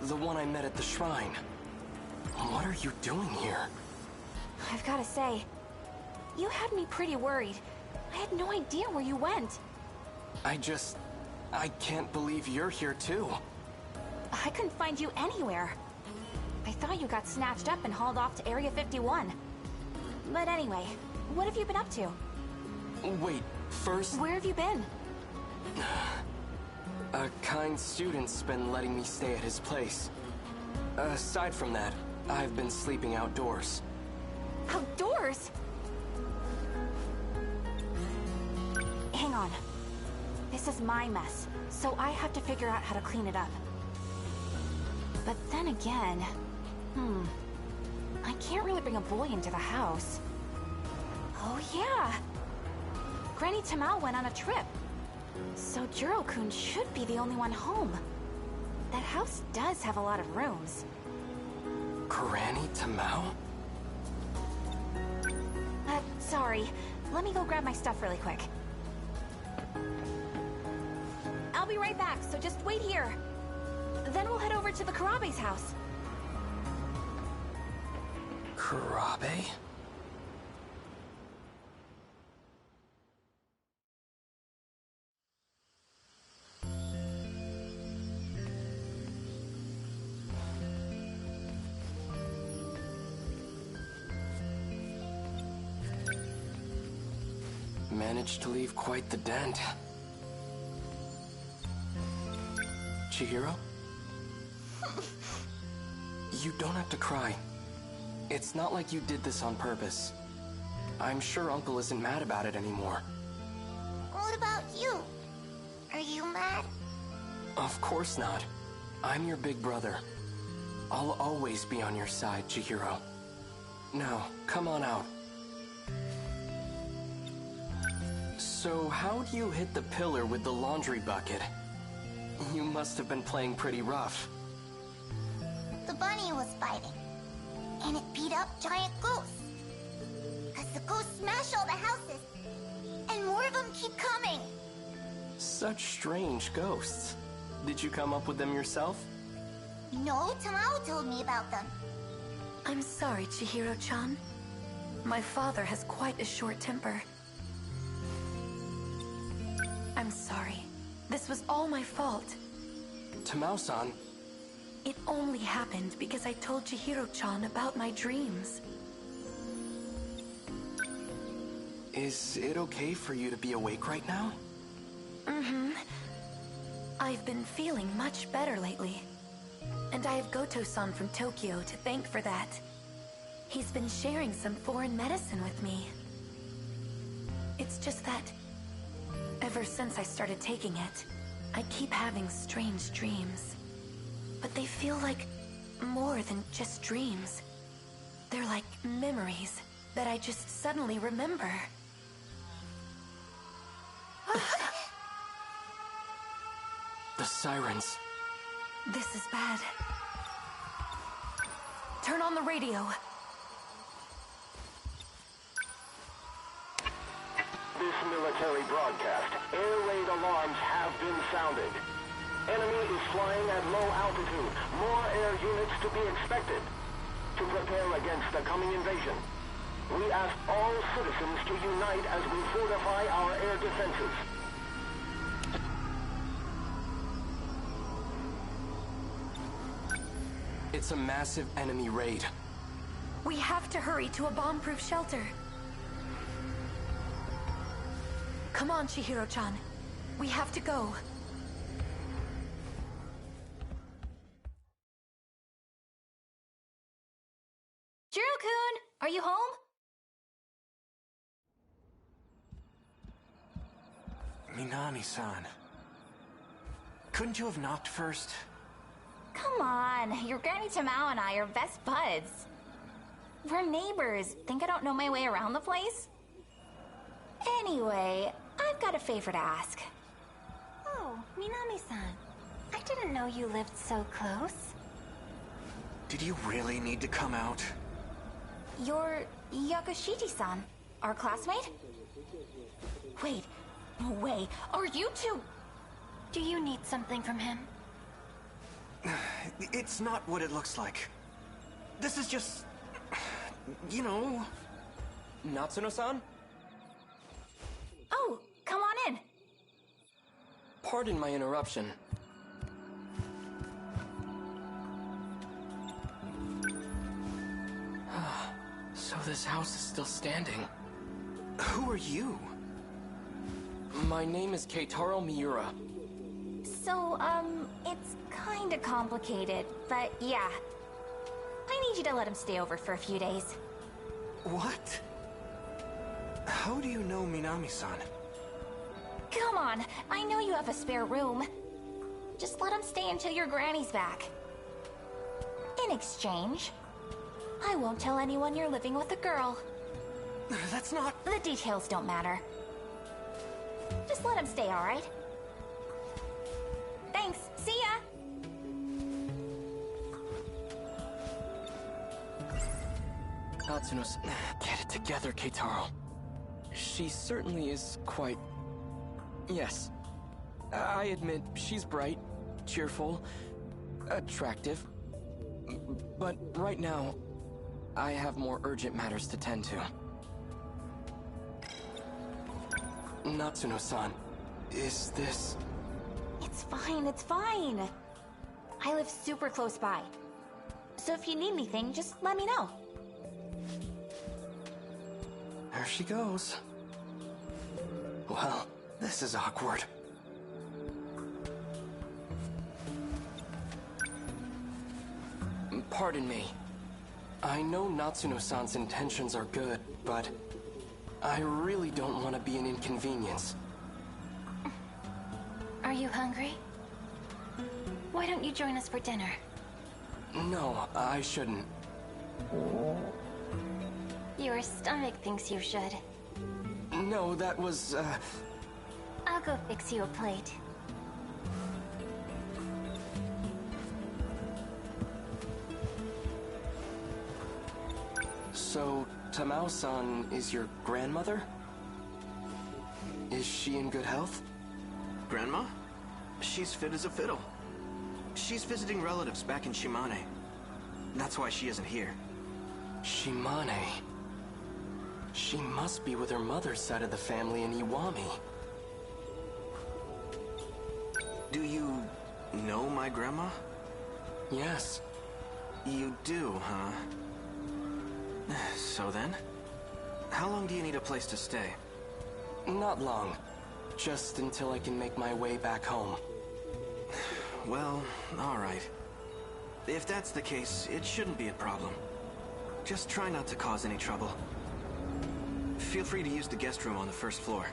The one I met at the shrine. What are you doing here? I've gotta say, you had me pretty worried. I had no idea where you went. I can't believe you're here too. I couldn't find you anywhere. I thought you got snatched up and hauled off to Area 51. But anyway, what have you been up to? Wait, first... Where have you been? A kind student's been letting me stay at his place. Aside from that, I've been sleeping outdoors. Outdoors? Hang on. This is my mess, so I have to figure out how to clean it up. But then again... I can't really bring a boy into the house. Oh yeah! Granny Tamao went on a trip. So Jiro-kun should be the only one home. That house does have a lot of rooms. Granny Tamao? Sorry. Let me go grab my stuff really quick. I'll be right back, so just wait here. Then we'll head over to the Karabe's house. Karabe? Managed to leave quite the dent. Chihiro? You don't have to cry. It's not like you did this on purpose. I'm sure Uncle isn't mad about it anymore. What about you? Are you mad? Of course not. I'm your big brother. I'll always be on your side, Chihiro. Now, come on out. So, how'd you hit the pillar with the laundry bucket? You must have been playing pretty rough. The bunny was fighting, and it beat up giant ghosts. Cause the ghosts smash all the houses, and more of them keep coming. Such strange ghosts. Did you come up with them yourself? No, Tamao told me about them. I'm sorry, Chihiro-chan. My father has quite a short temper. I'm sorry. This was all my fault. Tamao-san. It only happened because I told Chihiro-chan about my dreams. Is it okay for you to be awake right now? Mm-hmm. I've been feeling much better lately. And I have Goto-san from Tokyo to thank for that. He's been sharing some foreign medicine with me. It's just that, ever since I started taking it, I keep having strange dreams. But they feel like more than just dreams. They're like memories that I just suddenly remember. The sirens. This is bad. Turn on the radio. This military broadcast. Air raid alarms have been sounded. Enemy is flying at low altitude. More air units to be expected. To prepare against the coming invasion, we ask all citizens to unite as we fortify our air defenses. It's a massive enemy raid. We have to hurry to a bomb-proof shelter. Come on, Chihiro-chan. We have to go. Jiro-kun, are you home? Minami-san. Couldn't you have knocked first? Come on, your Granny Tamao and I are best buds. We're neighbors. Think I don't know my way around the place? Anyway, I've got a favor to ask. Oh, Minami-san. I didn't know you lived so close. Did you really need to come out? You're Yakushiji-san, our classmate? Wait, no way. Are you two? Do you need something from him? It's not what it looks like. This is just... you know... Natsuno-san? Oh, come on in. Pardon my interruption. So this house is still standing. Who are you? My name is Keitaro Miura. So, it's kinda complicated, but yeah. I need you to let him stay over for a few days. What? How do you know Minami-san? Come on, I know you have a spare room. Just let him stay until your granny's back. In exchange, I won't tell anyone you're living with a girl. That's not... The details don't matter. Just let him stay, alright? Thanks, see ya! Natsuno, get it together, Keitaro. She certainly is quite... Yes. I admit, she's bright, cheerful, attractive. But right now, I have more urgent matters to tend to. Natsuno-san, is this... It's fine, it's fine. I live super close by. So if you need anything, just let me know. There she goes. Well, this is awkward. Pardon me. I know Natsuno-san's intentions are good, but I really don't want to be an inconvenience. Are you hungry? Why don't you join us for dinner? No, I shouldn't. Your stomach thinks you should. No, that was, I'll go fix you a plate. So, Tamao-san is your grandmother? Is she in good health? Grandma? She's fit as a fiddle. She's visiting relatives back in Shimane. That's why she isn't here. Shimane. She must be with her mother's side of the family in Iwami. Do you know my grandma? Yes. You do, huh? So then? How long do you need a place to stay? Not long. Just until I can make my way back home. Well, alright. If that's the case, it shouldn't be a problem. Just try not to cause any trouble. Feel free to use the guest room on the first floor.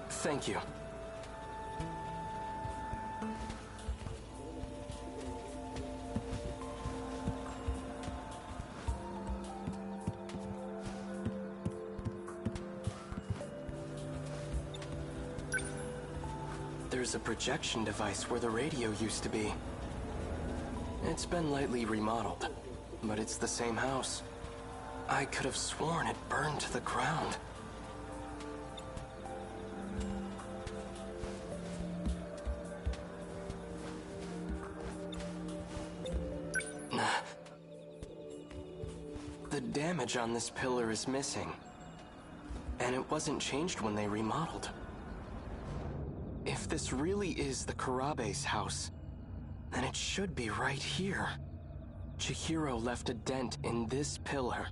Thank you. There's a projection device where the radio used to be. It's been lightly remodeled, but it's the same house. I could have sworn it burned to the ground. The damage on this pillar is missing, and it wasn't changed when they remodeled. If this really is the Kurabe's house, then it should be right here. Chihiro left a dent in this pillar.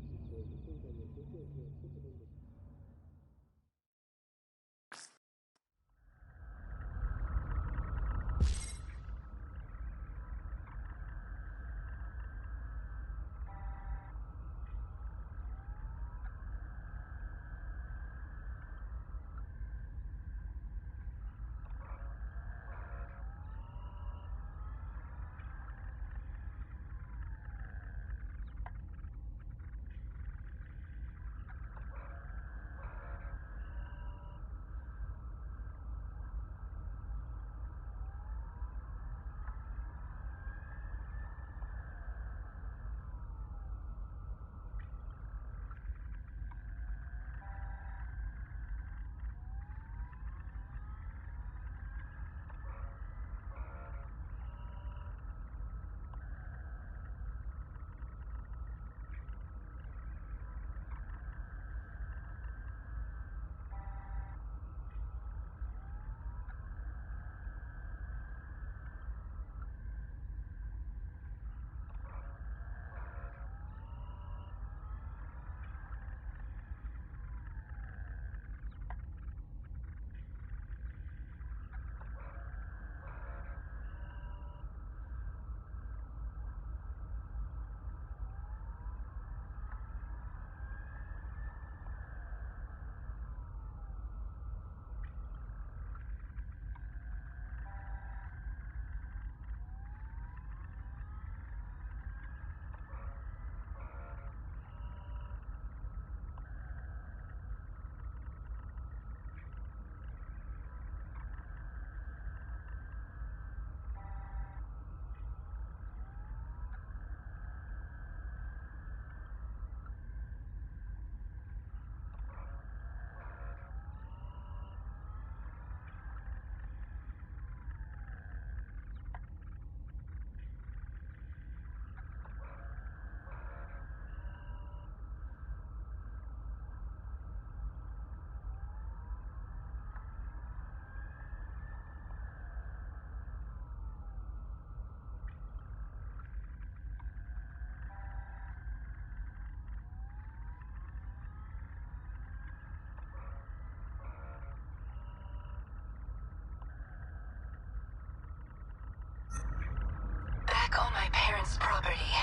Back on my parents' property,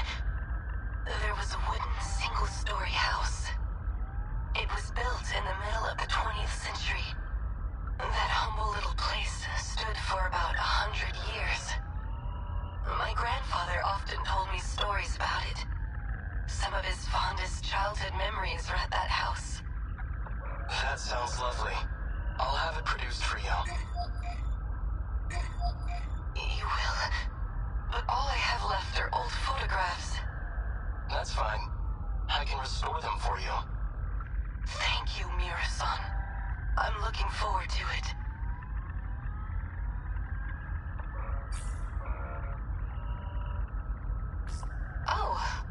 there was a wooden single-story house. It was built in the middle of the 20th century. That humble little place stood for about 100 years. My grandfather often told me stories about it. Some of his fondest childhood memories are at that house. That sounds lovely. I'll have it produced for you. You will? But all I have left are old photographs. That's fine. I can restore them for you. Thank you, Mira-san. I'm looking forward to it. Oh.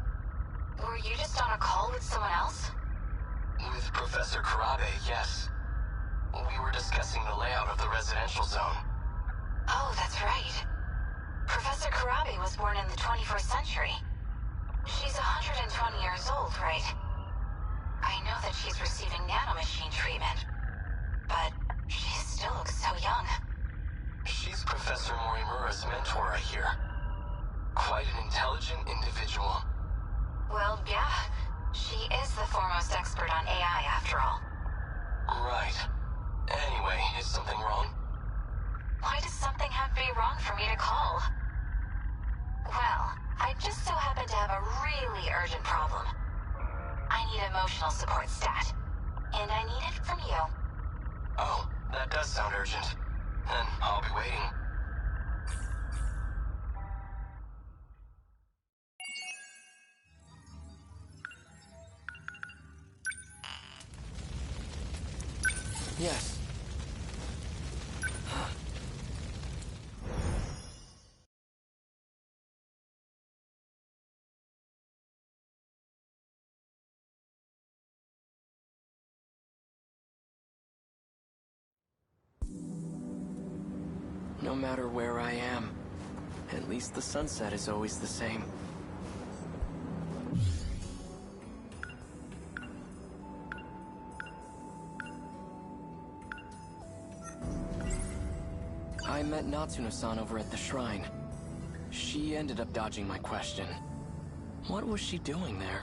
Were you just on a call with someone else? With Professor Karabe, yes. We were discussing the layout of the residential zone. Oh, that's right. Professor Karabe was born in the 21st century. She's 120 years old, right? I know that she's receiving nanomachine treatment, but she still looks so young. She's Professor Morimura's mentor, I hear. Quite an intelligent individual. Well, yeah. She is the foremost expert on AI, after all. Right. Anyway, is something wrong? Why does something have to be wrong for me to call? Well, I just so happen to have a really urgent problem. I need emotional support stat. And I need it from you. Oh, that does sound urgent. Then I'll be waiting. Yes. No matter where I am, at least the sunset is always the same. I met Natsuno-san over at the shrine. She ended up dodging my question. What was she doing there?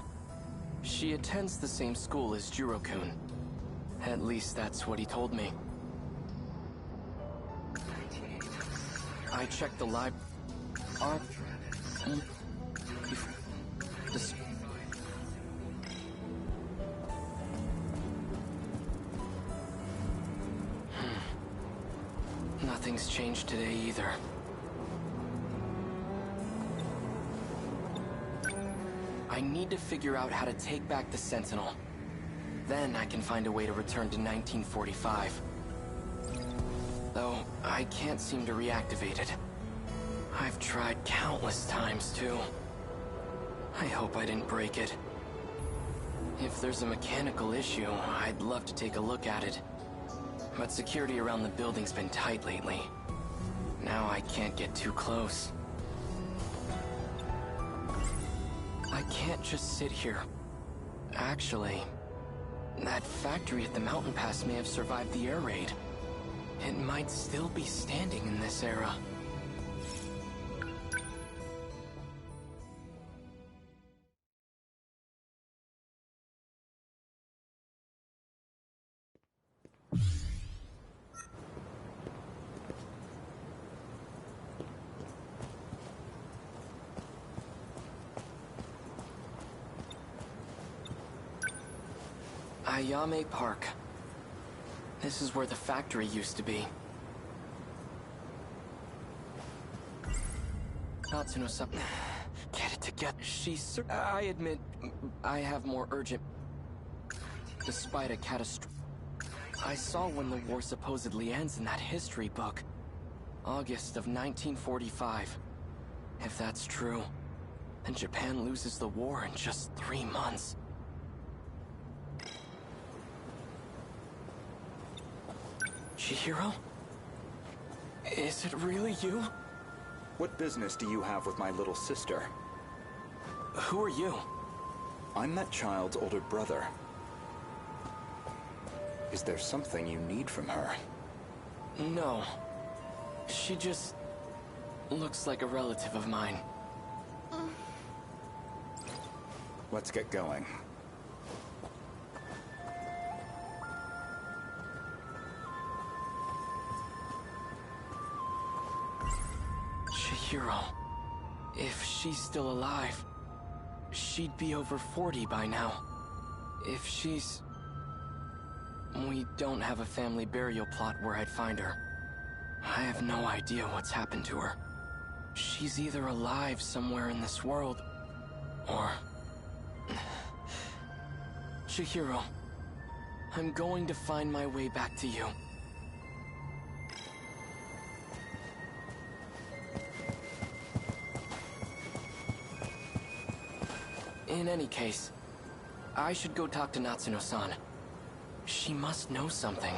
She attends the same school as Jiro-kun. At least that's what he told me. I checked the library. Nothing's changed today either. I need to figure out how to take back the Sentinel. Then I can find a way to return to 1945. Though, I can't seem to reactivate it. I've tried countless times, too. I hope I didn't break it. If there's a mechanical issue, I'd love to take a look at it. But security around the building's been tight lately. Now I can't get too close. I can't just sit here. Actually, that factory at the mountain pass may have survived the air raid. It might still be standing in this era. Ayame Park. This is where the factory used to be. Natsuno-san, get it together. I admit, I have more urgent. Despite a catastrophe. I saw when the war supposedly ends in that history book. August of 1945. If that's true, then Japan loses the war in just 3 months. Chihiro? Is it really you? What business do you have with my little sister? Who are you? I'm that child's older brother. Is there something you need from her? No. She just looks like a relative of mine. Let's get going. Chihiro. If she's still alive, she'd be over 40 by now. If she's... We don't have a family burial plot where I'd find her. I have no idea what's happened to her. She's either alive somewhere in this world, or... Chihiro, I'm going to find my way back to you. In any case, I should go talk to Natsuno-san. She must know something.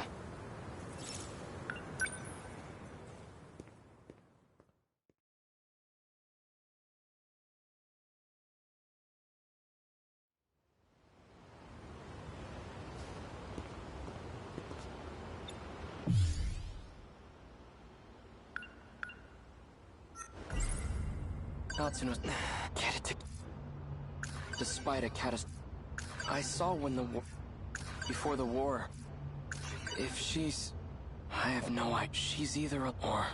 Natsuno, get it to... Despite a catastrophe, I saw when the war... Before the war, if she's... I have no idea. She's either a... or...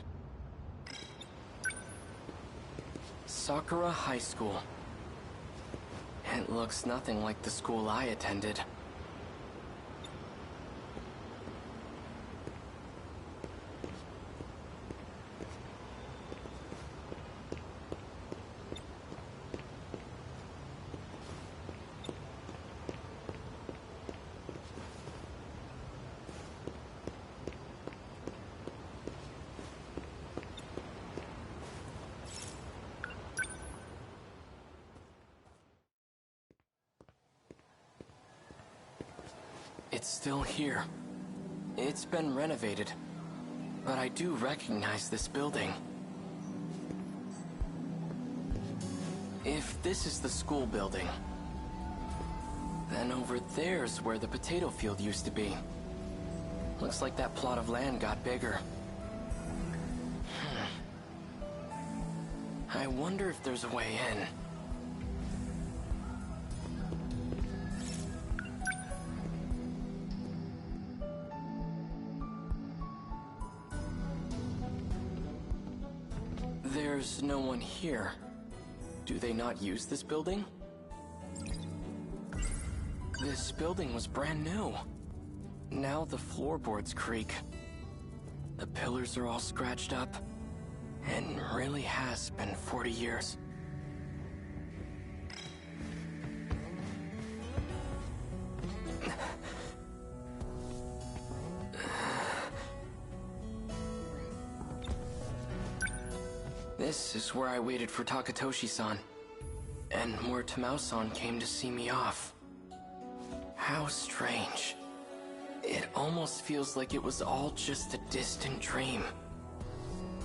Sakura High School. It looks nothing like the school I attended. It's still here. It's been renovated, but I do recognize this building. If this is the school building, then over there's where the potato field used to be. Looks like that plot of land got bigger. I wonder if there's a way in. There's no one here. Do they not use this building? This building was brand new. Now the floorboards creak. The pillars are all scratched up. And really has been 40 years. This is where I waited for Takatoshi-san, and where Tamao-san came to see me off. How strange. It almost feels like it was all just a distant dream.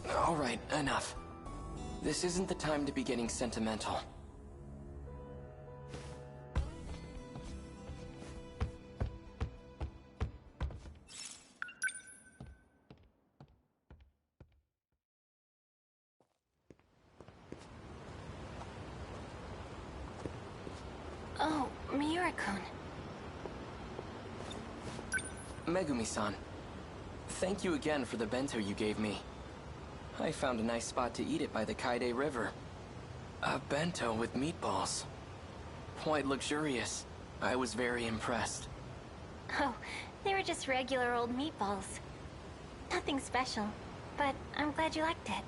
Alright, enough. This isn't the time to be getting sentimental. Oh, Miura-kun. Megumi-san, thank you again for the bento you gave me. I found a nice spot to eat it by the Kaide River. A bento with meatballs. Quite luxurious. I was very impressed. Oh, they were just regular old meatballs. Nothing special, but I'm glad you liked it.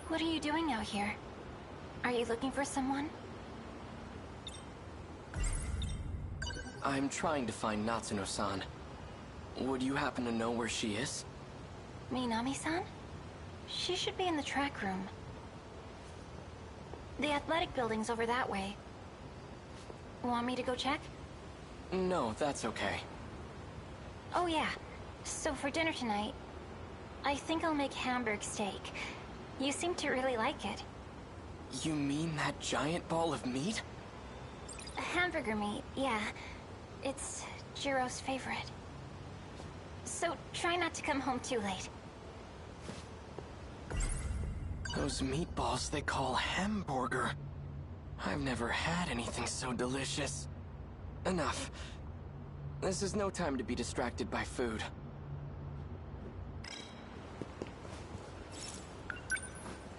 What are you doing out here? Are you looking for someone? I'm trying to find Natsuno-san. Would you happen to know where she is? Minami-san? She should be in the track room. The athletic building's over that way. Want me to go check? No, that's okay. Oh yeah, so for dinner tonight, I think I'll make Hamburg steak. You seem to really like it. You mean that giant ball of meat? Hamburger meat, yeah. It's Jiro's favorite. So try not to come home too late. Those meatballs they call hamburger. I've never had anything so delicious. Enough. This is no time to be distracted by food.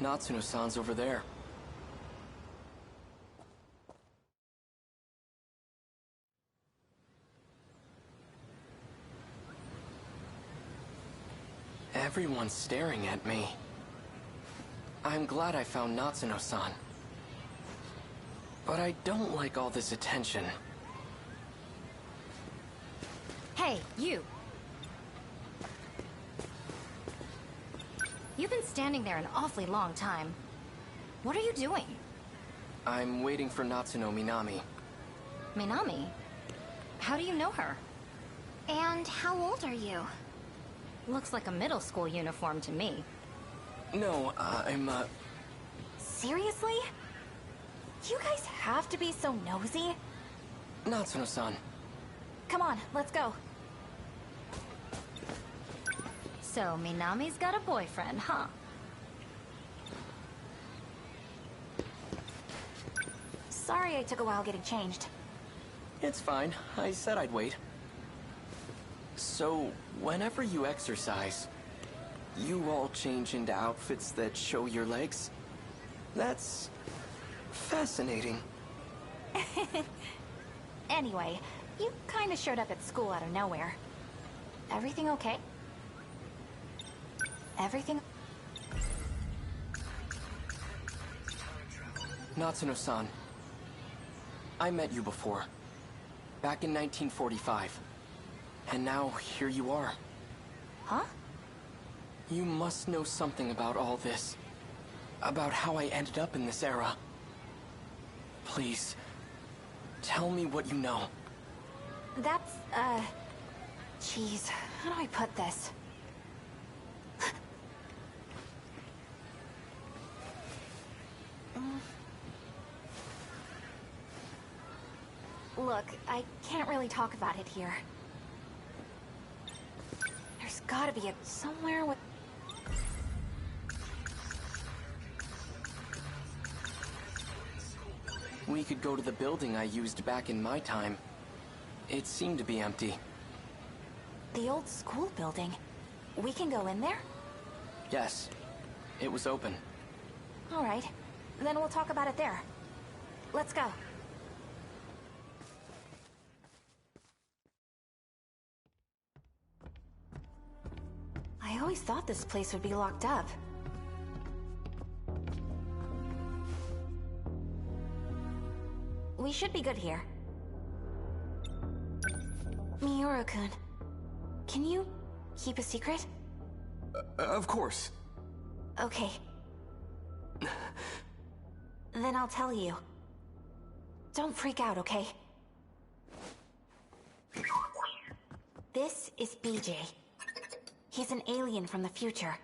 Natsuno-san's over there. Everyone's staring at me. I'm glad I found Natsuno-san. But I don't like all this attention. Hey, you! You've been standing there an awfully long time. What are you doing? I'm waiting for Natsuno Minami. Minami? How do you know her? And how old are you? Looks like a middle school uniform to me. No, I'm, Seriously? You guys have to be so nosy? Natsuno-san. Come on, let's go. So, Minami's got a boyfriend, huh? Sorry I took a while getting changed. It's fine. I said I'd wait. So, whenever you exercise, you all change into outfits that show your legs? That's fascinating. Anyway, you kinda showed up at school out of nowhere. Everything okay? Everything? Natsuno-san. I met you before. Back in 1945. And now, here you are. Huh? You must know something about all this. About how I ended up in this era. Please, tell me what you know. That's, Jeez, how do I put this? Look, I can't really talk about it here. There's gotta be somewhere with... We could go to the building I used back in my time. It seemed to be empty. The old school building? We can go in there? Yes, it was open. Alright, then we'll talk about it there. Let's go. I always thought this place would be locked up. We should be good here. Miura-kun, can you keep a secret? Of course. Okay. Then I'll tell you. Don't freak out, okay? This is BJ. He's an alien from the future.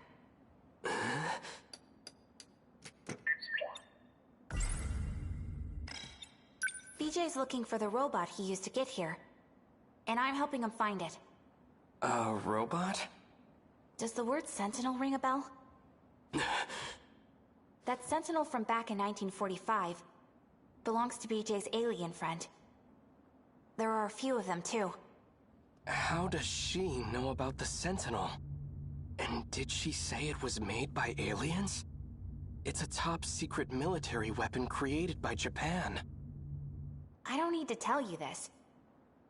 BJ's looking for the robot he used to get here. And I'm helping him find it. A robot? Does the word Sentinel ring a bell? That Sentinel from back in 1945 belongs to BJ's alien friend. There are a few of them, too. How does she know about the Sentinel? And did she say it was made by aliens? It's a top-secret military weapon created by Japan. I don't need to tell you this,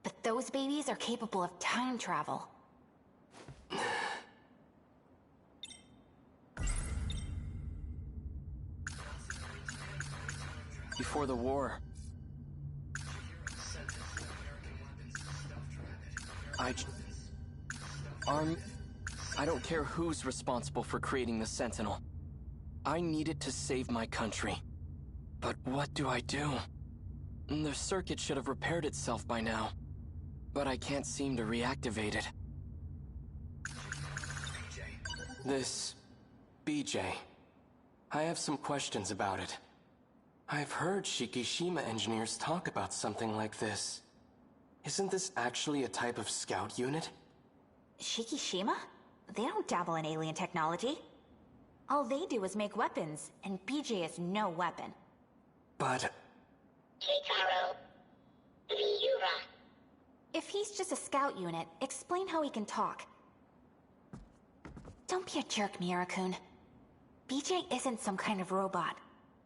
but those babies are capable of time travel. Before the war, I don't care who's responsible for creating the Sentinel. I need it to save my country. But what do I do? The circuit should have repaired itself by now. But I can't seem to reactivate it. This... BJ. I have some questions about it. I've heard Shikishima engineers talk about something like this. Isn't this actually a type of scout unit? Shikishima? They don't dabble in alien technology. All they do is make weapons, and BJ is no weapon. But... Keitaro. Miura. If he's just a scout unit, explain how he can talk. Don't be a jerk, Miura-kun. BJ isn't some kind of robot.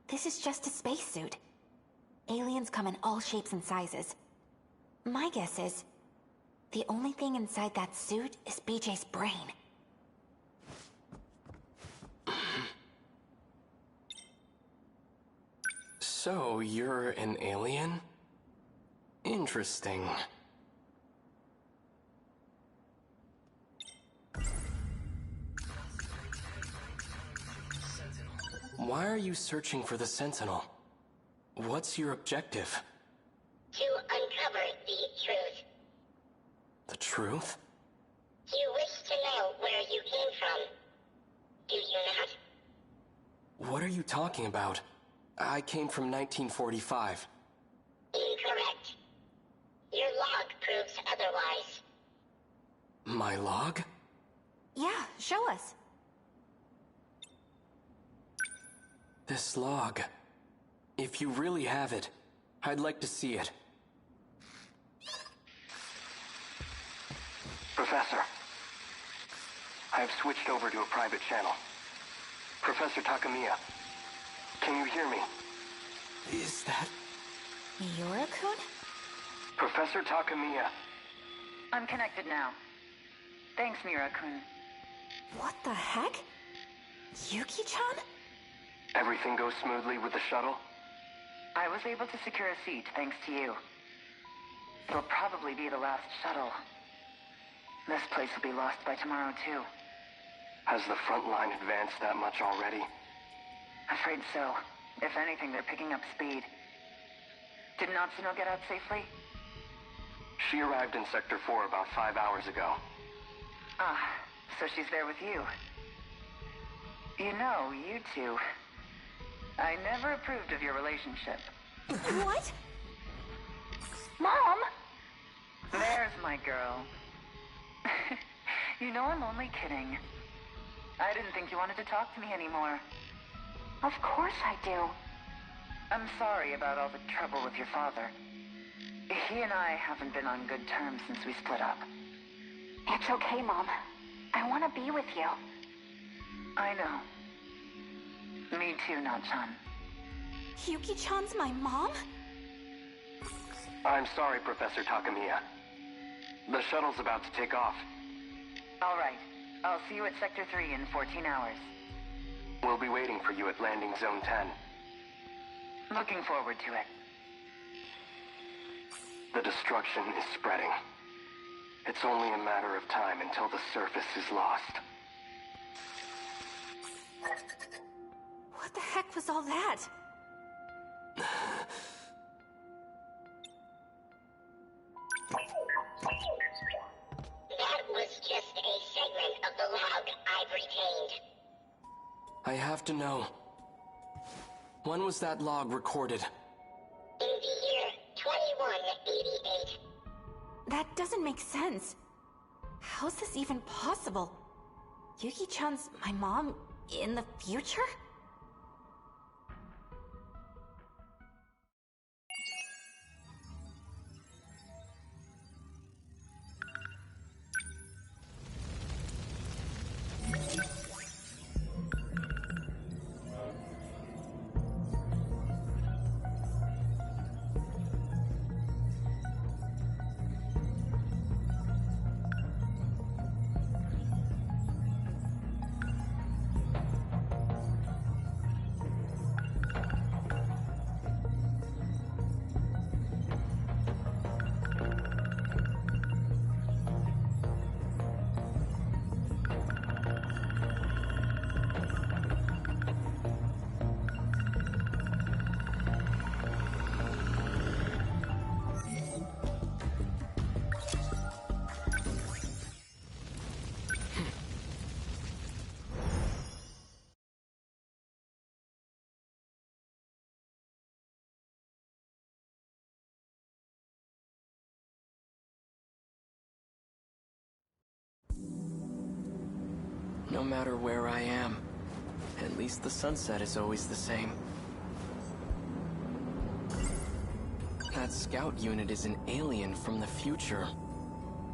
This is just a spacesuit. Aliens come in all shapes and sizes. My guess is, the only thing inside that suit is BJ's brain. So, you're an alien? Interesting. Why are you searching for the Sentinel? What's your objective? To uncover the truth. The truth? You wish to know where you came from, do you not? What are you talking about? I came from 1945. Incorrect. Your log proves otherwise. My log? Yeah, show us. This log. If you really have it, I'd like to see it. Professor, I have switched over to a private channel. Professor Takamiya, can you hear me? Is that... Miura-kun? Professor Takamiya. I'm connected now. Thanks, Miura-kun. What the heck? Yuki-chan? Everything goes smoothly with the shuttle? I was able to secure a seat thanks to you. It'll probably be the last shuttle. This place will be lost by tomorrow, too. Has the front line advanced that much already? Afraid so. If anything, they're picking up speed. Did Natsuno get out safely? She arrived in Sector 4 about 5 hours ago. Ah, so she's there with you. You know, you two... I never approved of your relationship. What? Mom! There's my girl. You know I'm only kidding. I didn't think you wanted to talk to me anymore. Of course I do. I'm sorry about all the trouble with your father. He and I haven't been on good terms since we split up. It's okay, Mom. I want to be with you. I know. Me too, Natchan. Yuki-chan's my mom? I'm sorry, Professor Takamiya. The shuttle's about to take off. All right. I'll see you at Sector 3 in 14 hours. We'll be waiting for you at Landing Zone 10. Looking forward to it. The destruction is spreading. It's only a matter of time until the surface is lost. What the heck was all that? That was just a segment of the log I've retained. I have to know. When was that log recorded? In the year 2188. That doesn't make sense. How's this even possible? Yuki-chan's my mom in the future? No matter where I am, at least the sunset is always the same. That scout unit is an alien from the future.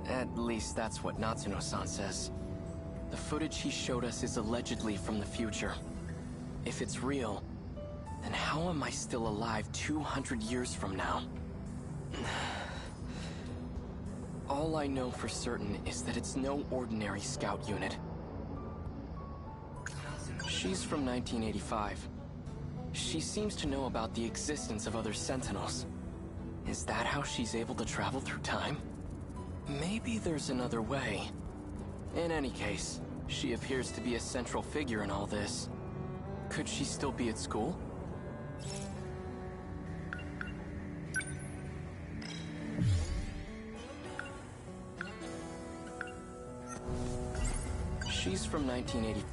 At least that's what Natsuno-san says. The footage he showed us is allegedly from the future. If it's real, then how am I still alive 200 years from now? All I know for certain is that it's no ordinary scout unit. She's from 1985. She seems to know about the existence of other Sentinels. Is that how she's able to travel through time? Maybe there's another way. In any case, she appears to be a central figure in all this. Could she still be at school? She's from 1980.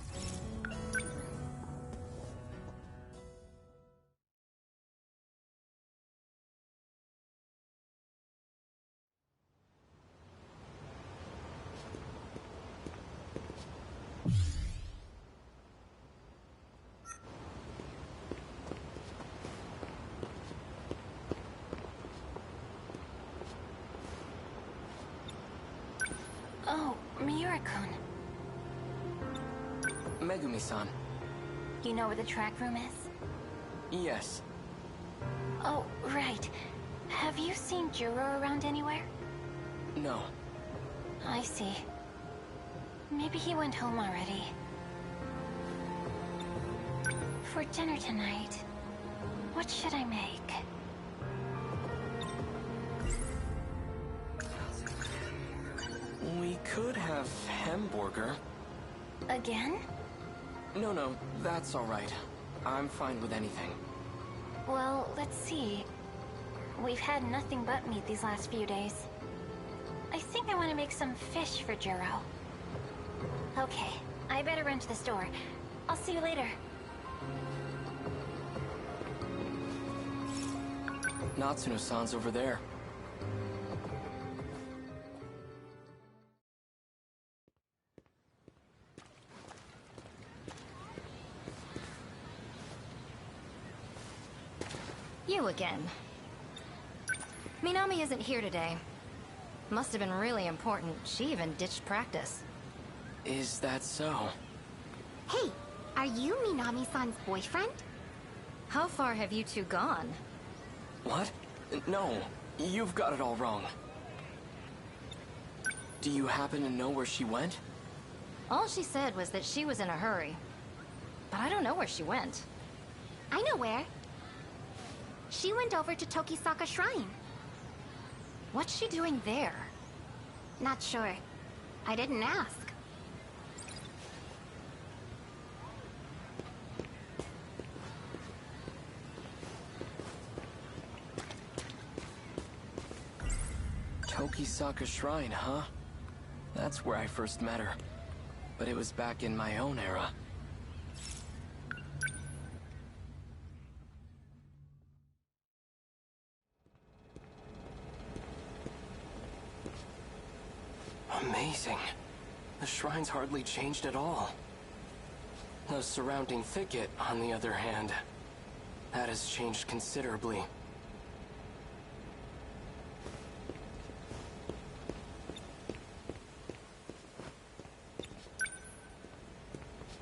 Oh, Miura-kun. Megumi-san. You know where the track room is? Yes. Oh, right. Have you seen Juro around anywhere? No. I see. Maybe he went home already. For dinner tonight, what should I make? We could have hamburger. Again? No, that's all right. I'm fine with anything. Well, let's see. We've had nothing but meat these last few days. I think I want to make some fish for Juro. Okay, I better run to the store. I'll see you later. Natsuno-san's over there. You again. Minami isn't here today. Must have been really important. She even ditched practice. Is that so? Hey, are you Minami-san's boyfriend? How far have you two gone? What? No, you've got it all wrong. Do you happen to know where she went? All she said was that she was in a hurry. But I don't know where she went. I know where. She went over to Tokisaka Shrine. What's she doing there? Not sure. I didn't ask. Tokisaka Shrine, huh? That's where I first met her. But it was back in my own era. Amazing. The shrine's hardly changed at all. The surrounding thicket, on the other hand, that has changed considerably.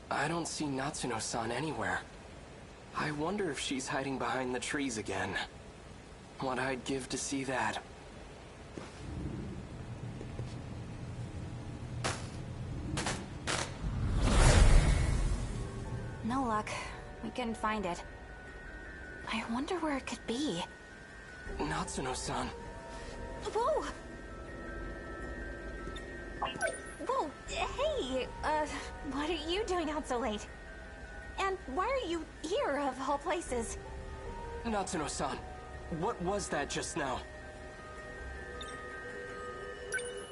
I don't see Natsuno-san anywhere. I wonder if she's hiding behind the trees again. What I'd give to see that. No luck. We couldn't find it. I wonder where it could be. Natsuno-san. Whoa! Whoa! Hey! What are you doing out so late? And why are you here, of all places? Natsuno-san, what was that just now?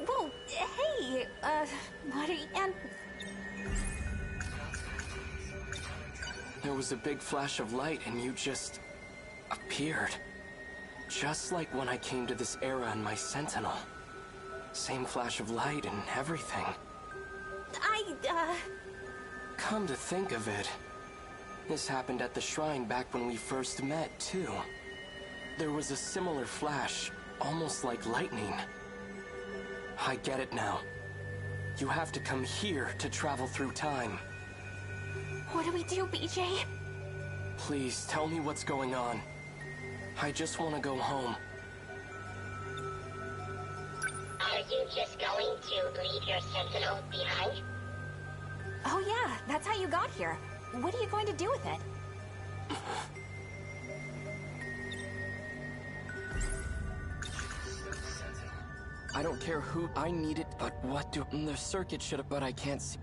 Whoa! Hey! What are you... and... There was a big flash of light and you just... appeared. Just like when I came to this era in my Sentinel. Same flash of light and everything. Come to think of it, this happened at the shrine back when we first met, too. There was a similar flash, almost like lightning. I get it now. You have to come here to travel through time. What do we do, BJ? Please, tell me what's going on. I just want to go home. Are you just going to leave your Sentinels behind? Oh yeah, that's how you got here. What are you going to do with it? I don't care who I need it, but what do... The circuit should have... But I can't see...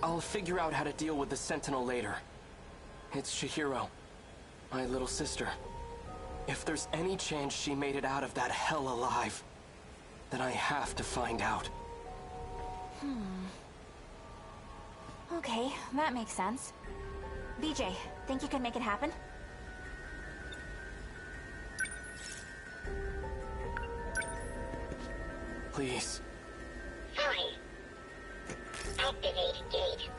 I'll figure out how to deal with the Sentinel later. It's Chihiro, my little sister. If there's any chance she made it out of that hell alive, then I have to find out. Okay, that makes sense. BJ, think you can make it happen? Please. Fine. Activate gate.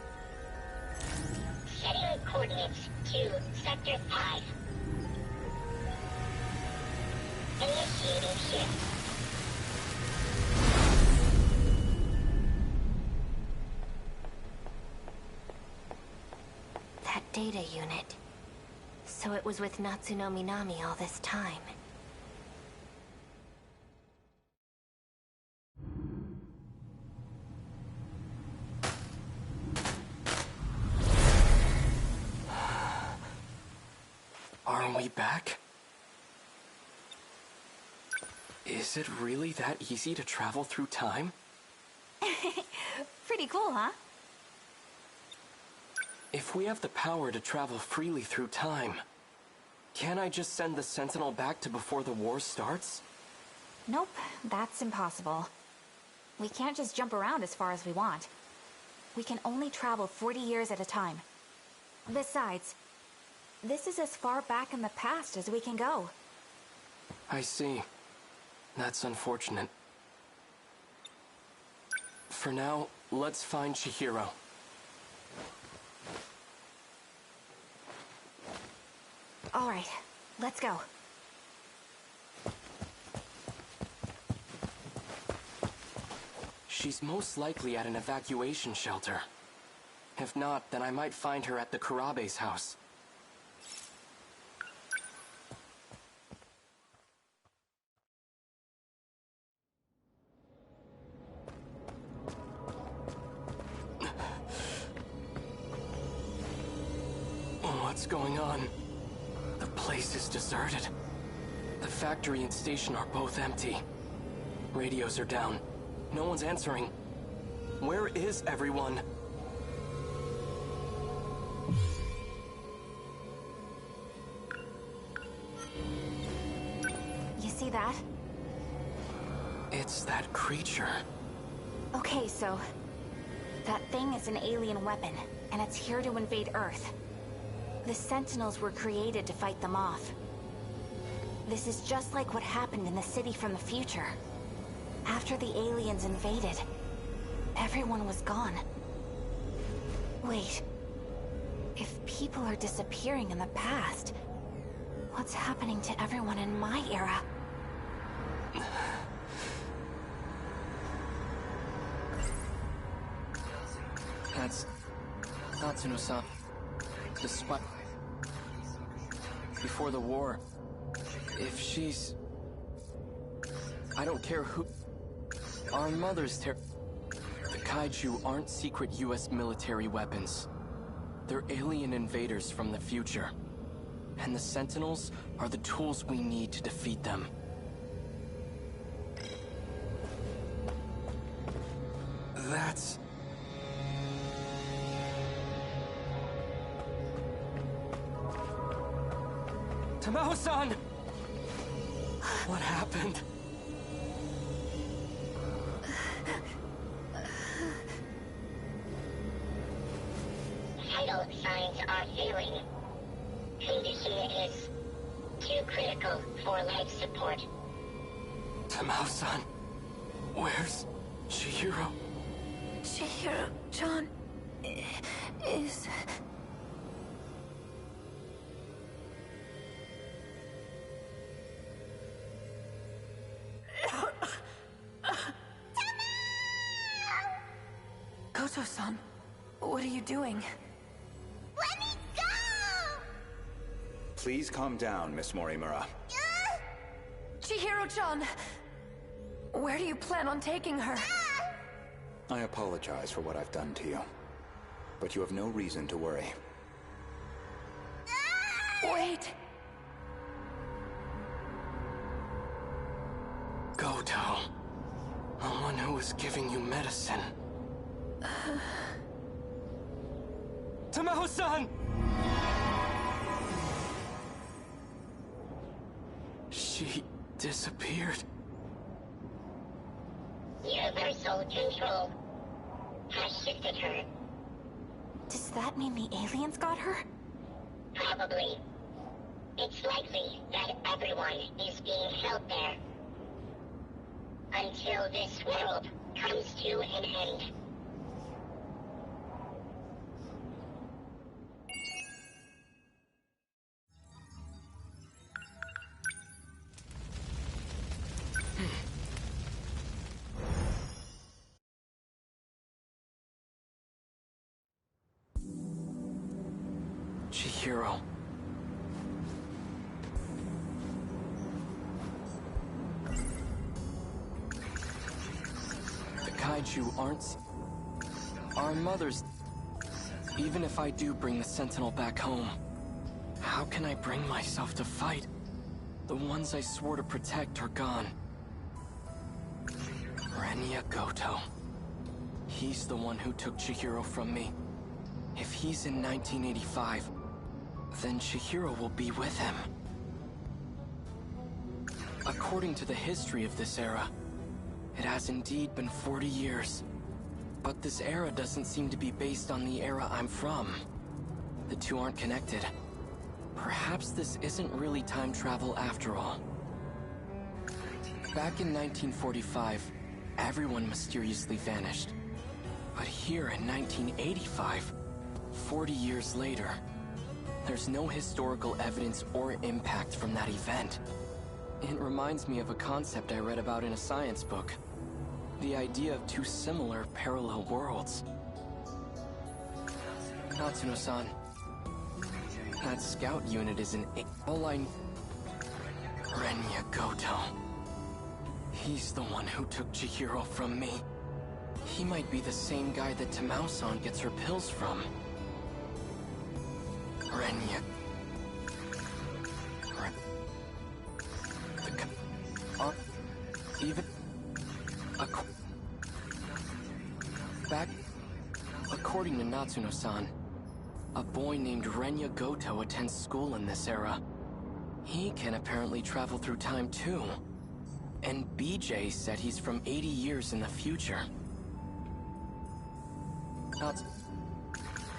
Setting coordinates to Sector 5. Initiating shift. That data unit. So it was with Natsuno Minami all this time. Are we back? Is it really that easy to travel through time? Pretty cool, huh? If we have the power to travel freely through time, can't I just send the Sentinel back to before the war starts? Nope, that's impossible. We can't just jump around as far as we want. We can only travel 40 years at a time. Besides, this is as far back in the past as we can go. I see. That's unfortunate. For now, let's find Chihiro. All right, let's go. She's most likely at an evacuation shelter. If not, then I might find her at the Kurabe's house. What's going on? The place is deserted. The factory and station are both empty. Radios are down. No one's answering. Where is everyone? You see that? It's that creature. Okay, so... that thing is an alien weapon, and it's here to invade Earth. The Sentinels were created to fight them off. This is just like what happened in the city from the future. After the aliens invaded, everyone was gone. Wait. If people are disappearing in the past, what's happening to everyone in my era? That's Natsuno-san. The spy. Before the war, if she's... I don't care who... Our mother's The kaiju aren't secret US military weapons. They're alien invaders from the future. And the Sentinels are the tools we need to defeat them. That's... Tamao-san! What happened? Vital signs are failing. Condition is too critical for life support. Tamao-san, where's Chihiro? Chihiro-chan is... Goto-san, what are you doing? Let me go! Please calm down, Miss Morimura. Chihiro-chan! Where do you plan on taking her? I apologize for what I've done to you, but you have no reason to worry. Wait! Goto. The one who was giving you medicine. Tamao-san! She disappeared. Universal control has shifted her. Does that mean the aliens got her? Probably. It's likely that everyone is being held there. Until this world comes to an end. Chihiro. The kaiju aren't... Our mothers... Even if I do bring the Sentinel back home, how can I bring myself to fight? The ones I swore to protect are gone. Renya Goto. He's the one who took Chihiro from me. If he's in 1985, then Chihiro will be with him. According to the history of this era, it has indeed been 40 years. But this era doesn't seem to be based on the era I'm from. The two aren't connected. Perhaps this isn't really time travel after all. Back in 1945, everyone mysteriously vanished. But here in 1985, 40 years later, there's no historical evidence or impact from that event. It reminds me of a concept I read about in a science book. The idea of two similar parallel worlds. Natsuno-san, that scout unit is all I... Renya Goto. He's the one who took Chihiro from me. He might be the same guy that Tamao-san gets her pills from. Renya... Even... Back... According to Natsuno-san, a boy named Renya Goto attends school in this era. He can apparently travel through time too. And BJ said he's from 80 years in the future.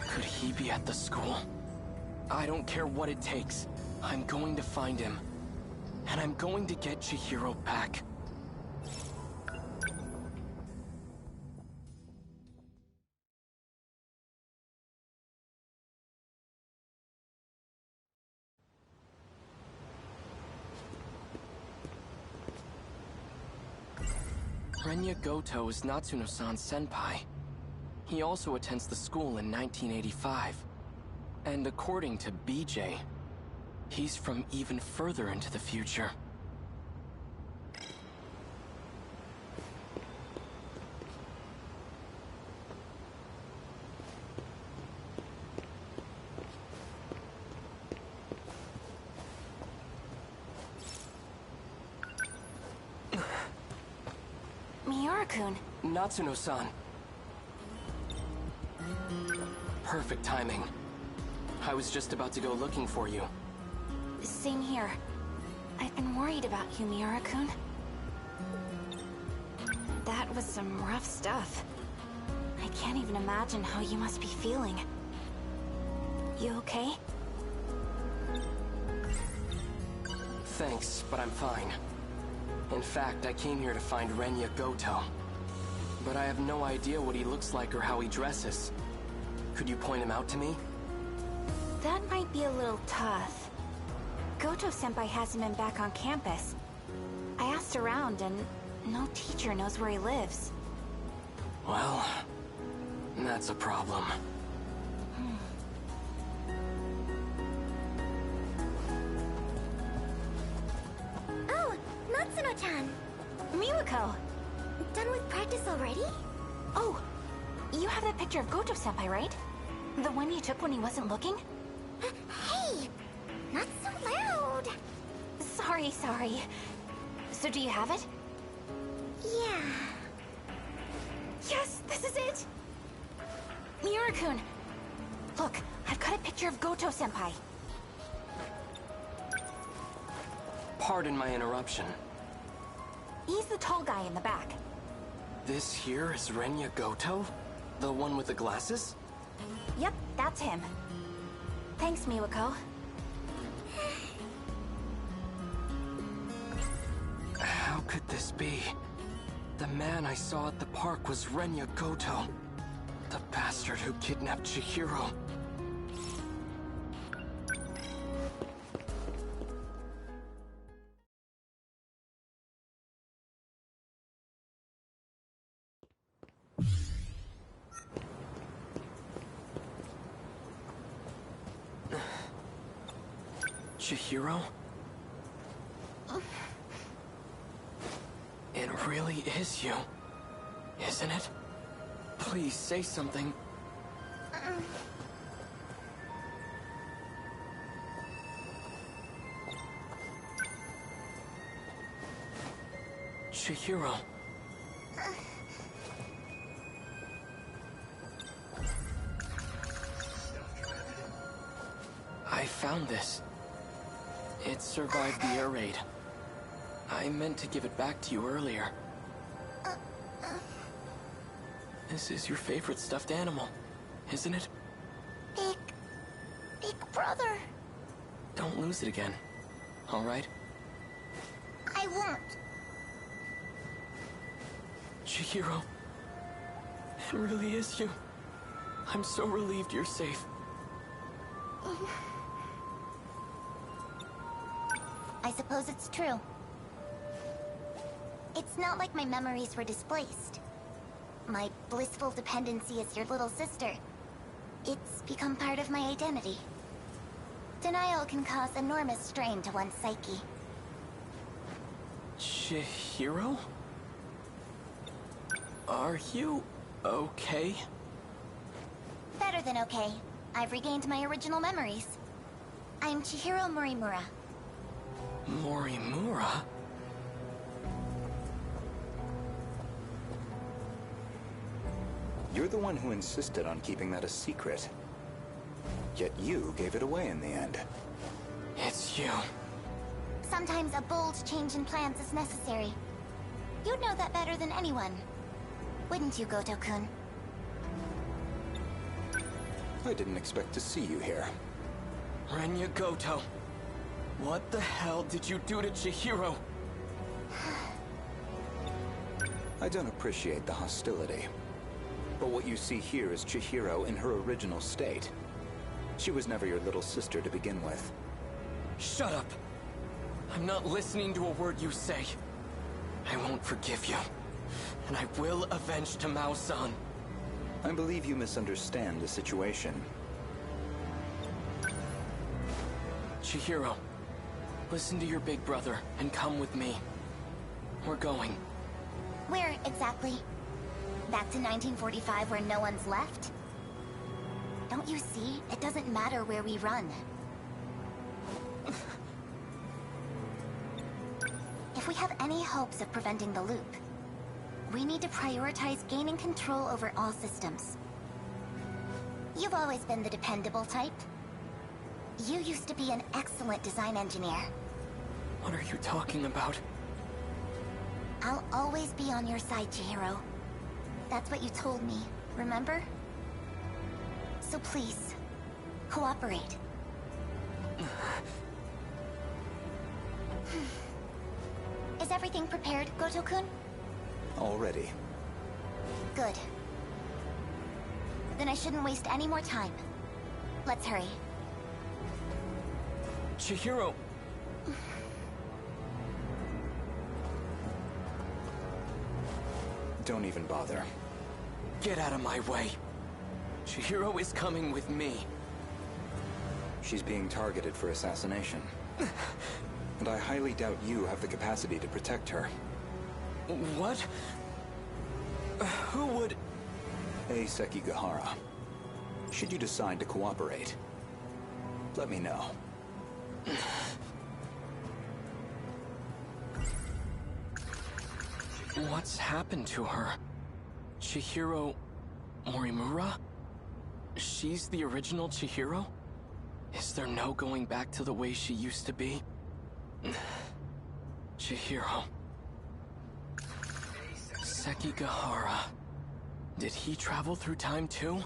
Could he be at the school? I don't care what it takes. I'm going to find him. And I'm going to get Chihiro back. Renya Goto is Natsuno-san's senpai. He also attends the school in 1985. And according to BJ, he's from even further into the future. Miura-kun. Natsuno-san. Perfect timing. I was just about to go looking for you. Same here. I've been worried about you, Miura-kun. That was some rough stuff. I can't even imagine how you must be feeling. You okay? Thanks, but I'm fine. In fact, I came here to find Renya Goto. But I have no idea what he looks like or how he dresses. Could you point him out to me? That might be a little tough. Goto-senpai hasn't been back on campus. I asked around and no teacher knows where he lives. Well, that's a problem. Oh, Natsuno-chan! Miwako! Done with practice already? Oh, you have that picture of Goto-senpai, right? The one you took when he wasn't looking? Hey! Not so loud! Sorry. So do you have it? Yeah. Yes, this is it! Miura-kun, Look, I've got a picture of Goto-senpai. Pardon my interruption. He's the tall guy in the back. This here is Renya Goto? The one with the glasses? Yep, that's him. Thanks, Miwako. How could this be? The man I saw at the park was Renya Goto. The bastard who kidnapped Chihiro. Chihiro? It really is you, isn't it? Please say something. Chihiro. I found this. It survived the air raid. I meant to give it back to you earlier. This is your favorite stuffed animal, isn't it? Big brother. Don't lose it again, all right? I won't. Chihiro, it really is you. I'm so relieved you're safe. I suppose it's true. It's not like my memories were displaced. My blissful dependency as your little sister. It's become part of my identity. Denial can cause enormous strain to one's psyche. Chihiro? Are you okay? Better than okay. I've regained my original memories. I'm Chihiro Morimura. Morimura? You're the one who insisted on keeping that a secret. Yet you gave it away in the end. It's you. Sometimes a bold change in plans is necessary. You'd know that better than anyone. Wouldn't you, Goto-kun? I didn't expect to see you here. Renya Goto. What the hell did you do to Chihiro? I don't appreciate the hostility. But what you see here is Chihiro in her original state. She was never your little sister to begin with. Shut up! I'm not listening to a word you say. I won't forgive you. And I will avenge Tamao-san. I believe you misunderstand the situation. Chihiro, listen to your big brother and come with me. We're going. Where exactly? Back to 1945 where no one's left? Don't you see? It doesn't matter where we run. If we have any hopes of preventing the loop, we need to prioritize gaining control over all systems. You've always been the dependable type. You used to be an excellent design engineer. What are you talking about? I'll always be on your side, Chihiro. That's what you told me, remember? So please, cooperate. Is everything prepared, Goto-kun? Already. Good. Then I shouldn't waste any more time. Let's hurry. Chihiro! Don't even bother. Get out of my way. Chihiro is coming with me. She's being targeted for assassination. And I highly doubt you have the capacity to protect her. What? Who would... Ei Sekigahara. Should you decide to cooperate, let me know. What's happened to her? Chihiro Morimura? She's the original Chihiro? Is there no going back to the way she used to be? Chihiro. Sekigahara. Did he travel through time too?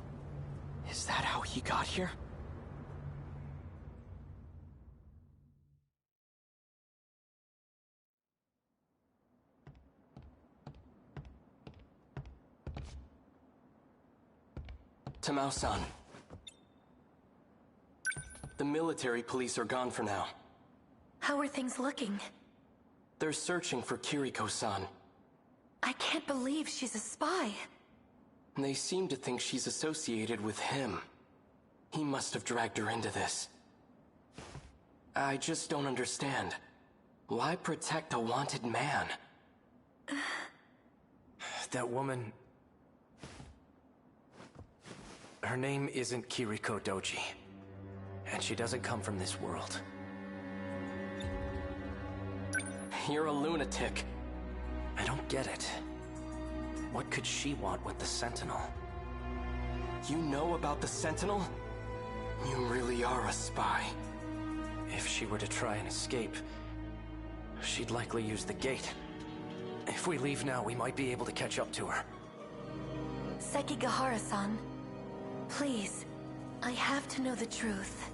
Is that how he got here? Tamao-san. The military police are gone for now. How are things looking? They're searching for Kiriko-san. I can't believe she's a spy. They seem to think she's associated with him. He must have dragged her into this. I just don't understand. Why protect a wanted man? That woman... Her name isn't Kiriko Doji. And she doesn't come from this world. You're a lunatic. I don't get it. What could she want with the Sentinel? You know about the Sentinel? You really are a spy. If she were to try and escape, she'd likely use the gate. If we leave now, we might be able to catch up to her. Sekigahara-san, please, I have to know the truth.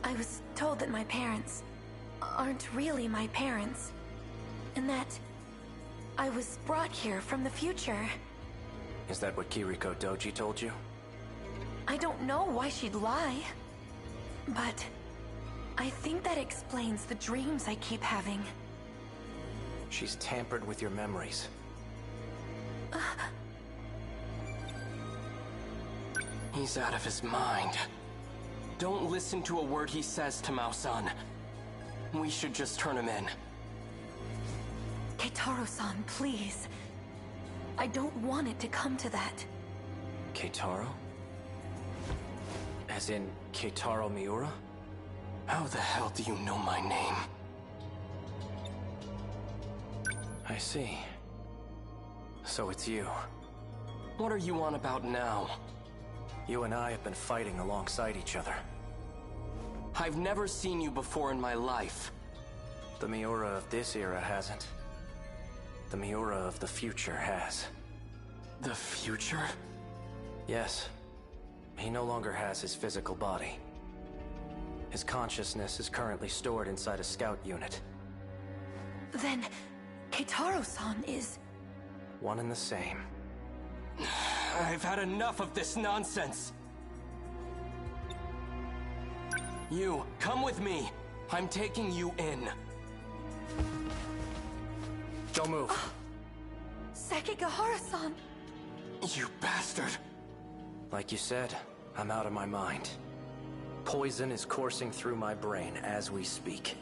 I was told that my parents aren't really my parents, and that I was brought here from the future. Is that what Kiriko Doji told you? I don't know why she'd lie, but I think that explains the dreams I keep having. She's tampered with your memories. He's out of his mind. Don't listen to a word he says, Tamao-san. We should just turn him in. Keitaro-san, please. I don't want it to come to that. Keitaro? As in Keitaro Miura? How the hell do you know my name? I see. So it's you. What are you on about now? You and I have been fighting alongside each other. I've never seen you before in my life. The Miura of this era hasn't. The Miura of the future has. The future? Yes. He no longer has his physical body. His consciousness is currently stored inside a scout unit. Then, Keitaro-san is... one and the same. I've had enough of this nonsense. You, come with me. I'm taking you in. Don't move. Sekigahara-san! You bastard! Like you said, I'm out of my mind. Poison is coursing through my brain as we speak.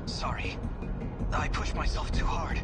Sorry. I pushed myself too hard.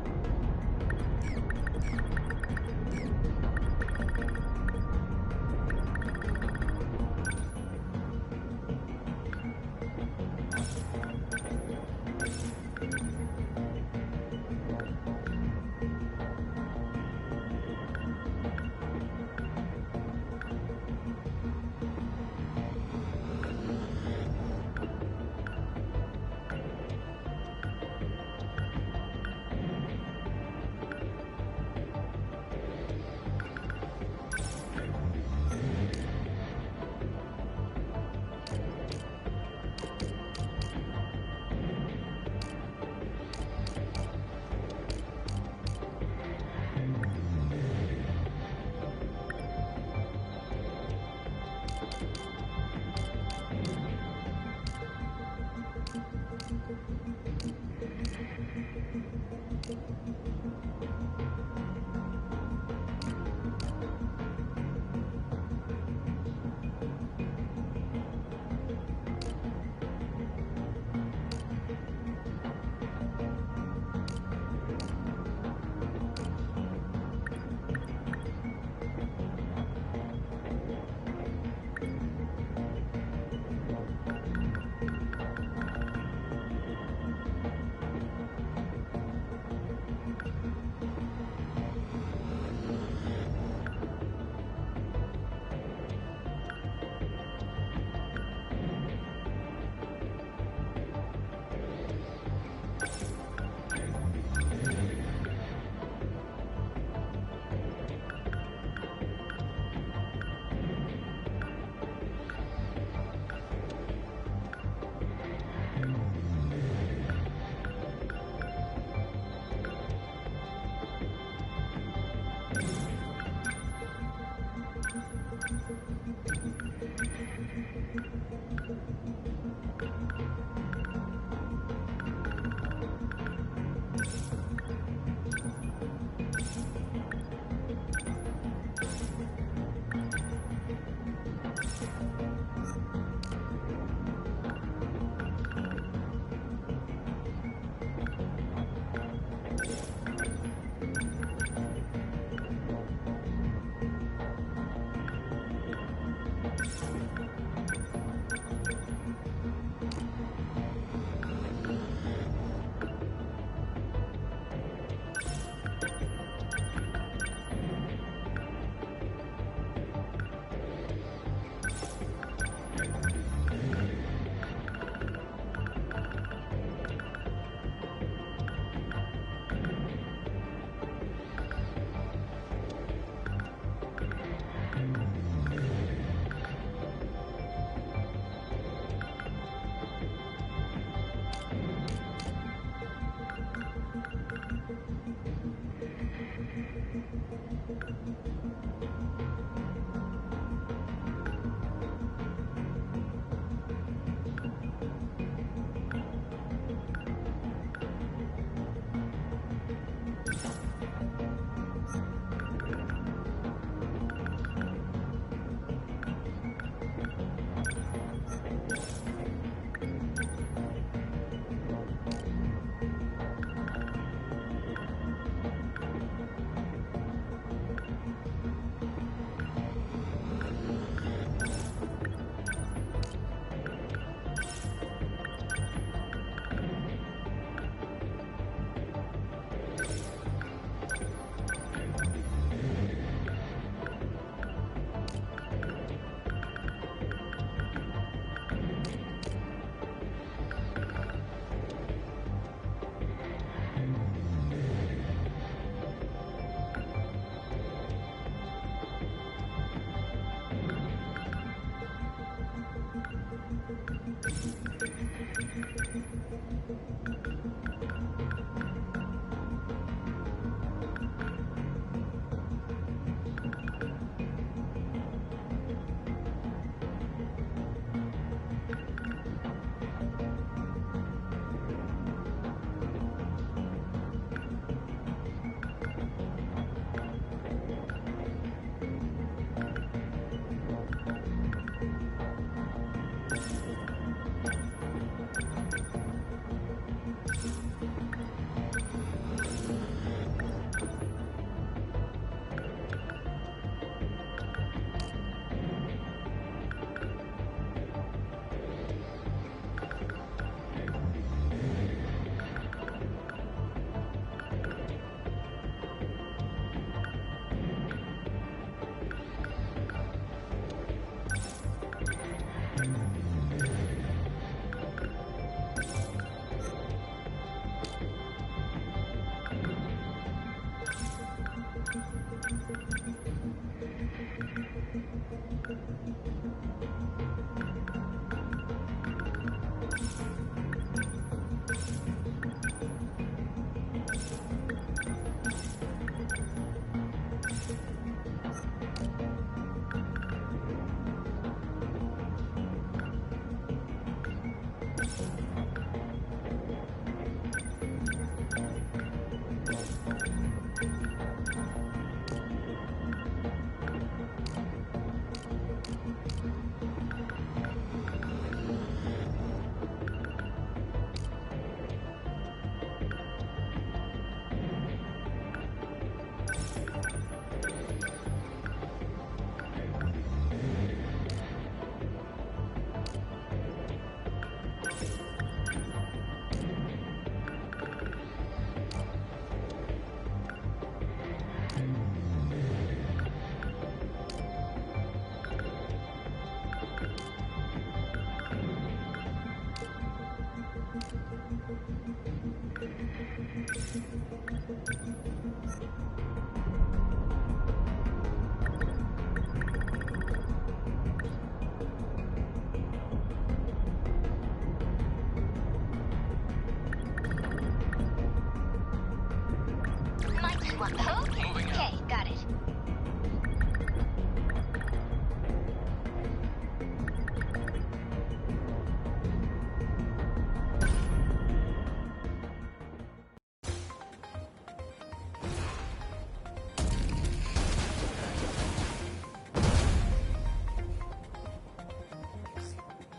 Okay, got it.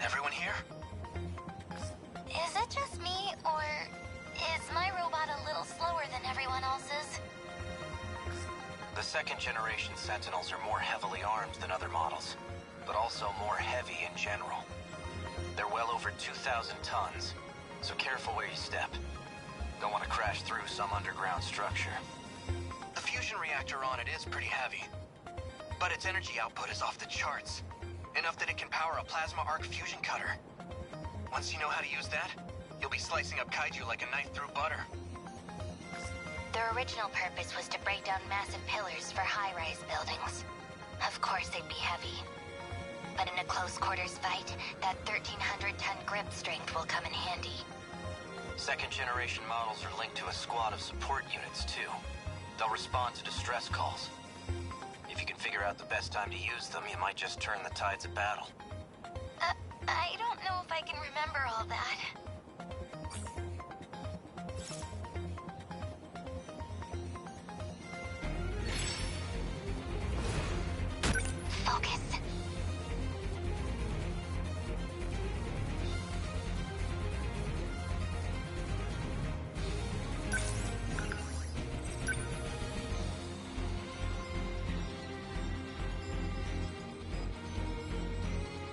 Everyone here? Is it just me, or is my robot a little slower than everyone else's? The second-generation Sentinels are more heavily armed than other models, but also more heavy in general. They're well over 2,000 tons, so careful where you step. Don't want to crash through some underground structure. The fusion reactor on it is pretty heavy, but its energy output is off the charts. Enough that it can power a plasma arc fusion cutter. Once you know how to use that, you'll be slicing up kaiju like a knife through butter. Their original purpose was to break down massive pillars for high-rise buildings. Of course they'd be heavy. But in a close-quarters fight, that 1,300-ton grip strength will come in handy. Second-generation models are linked to a squad of support units, too. They'll respond to distress calls. If you can figure out the best time to use them, you might just turn the tides of battle. I don't know if I can remember all that. Focus.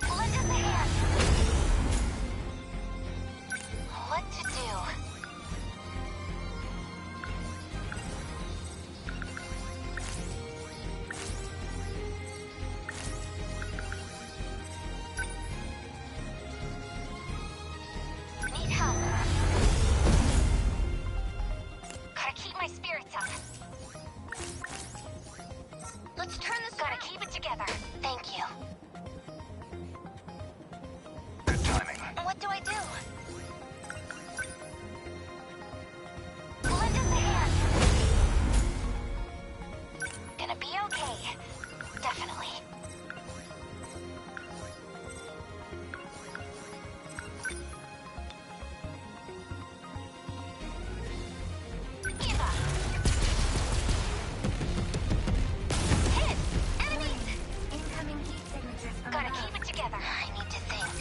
Lend us a hand. What to do? Need help. Gotta keep my spirits up. Let's turn this. Gotta keep it together. Thank you. Good timing. What do I do? Lend us a hand. Gonna be okay. Definitely. Give up. Hit! Enemies! Incoming heat signatures from Gotta keep it together. I need to think.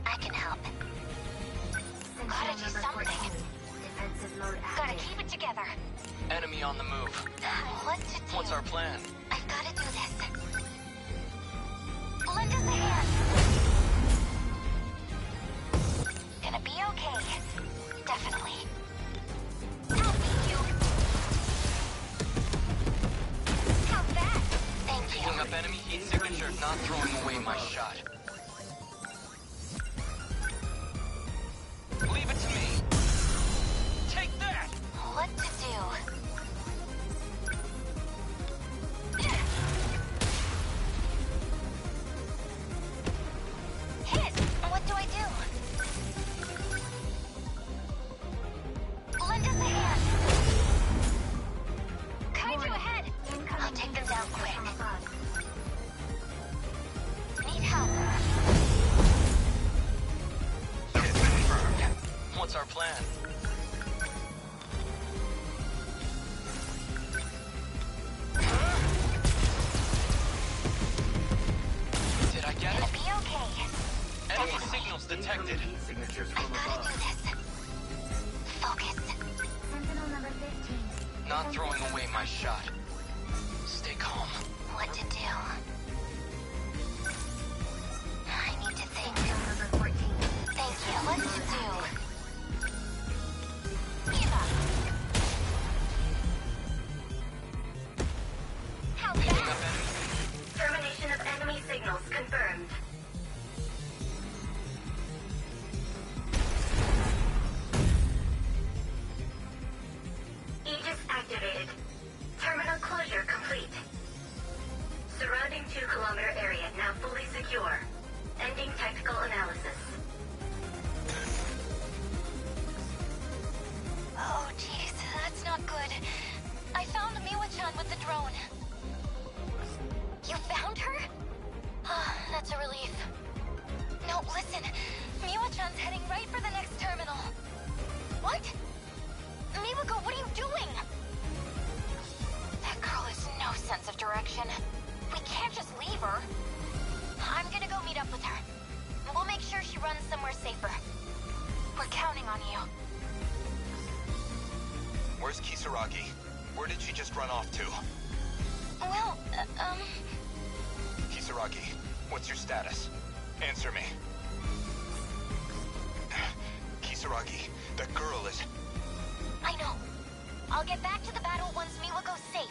I can help. Gotta do something. Defensive mode active. Gotta keep it together. Enemy on the move. What to do? What's our plan? I've gotta do this. Lend us a hand. Gonna be okay. Definitely. I'll beat you. How's that? Thank you. Picking up enemy heat signature, not throwing away my shot. Leave it to me. Take that! What to do? Hit! What do I do? Lend us a hand. Kaiju ahead. I'll take them down quick. Need help. Hit confirmed. What's our plan? Did I get it? Gonna be okay. Enemy signals detected. I gotta do this. Focus. Sentinel number 15. Not throwing away my shot. Stay calm. What to do? I need to think. Number 14. Thank you. What to do? Give up. How's Picking that? up enemy. Termination of enemy signals confirmed. Aegis activated. Terminal closure complete. Surrounding Miwa-chan's heading right for the next terminal. What? Miwako, what are you doing? That girl has no sense of direction. We can't just leave her. I'm gonna go meet up with her. We'll make sure she runs somewhere safer. We're counting on you. Where's Kisaragi? Where did she just run off to? Well, Kisaragi, what's your status? Answer me. Kisaragi, that girl is... I know. I'll get back to the battle once Miwako's safe.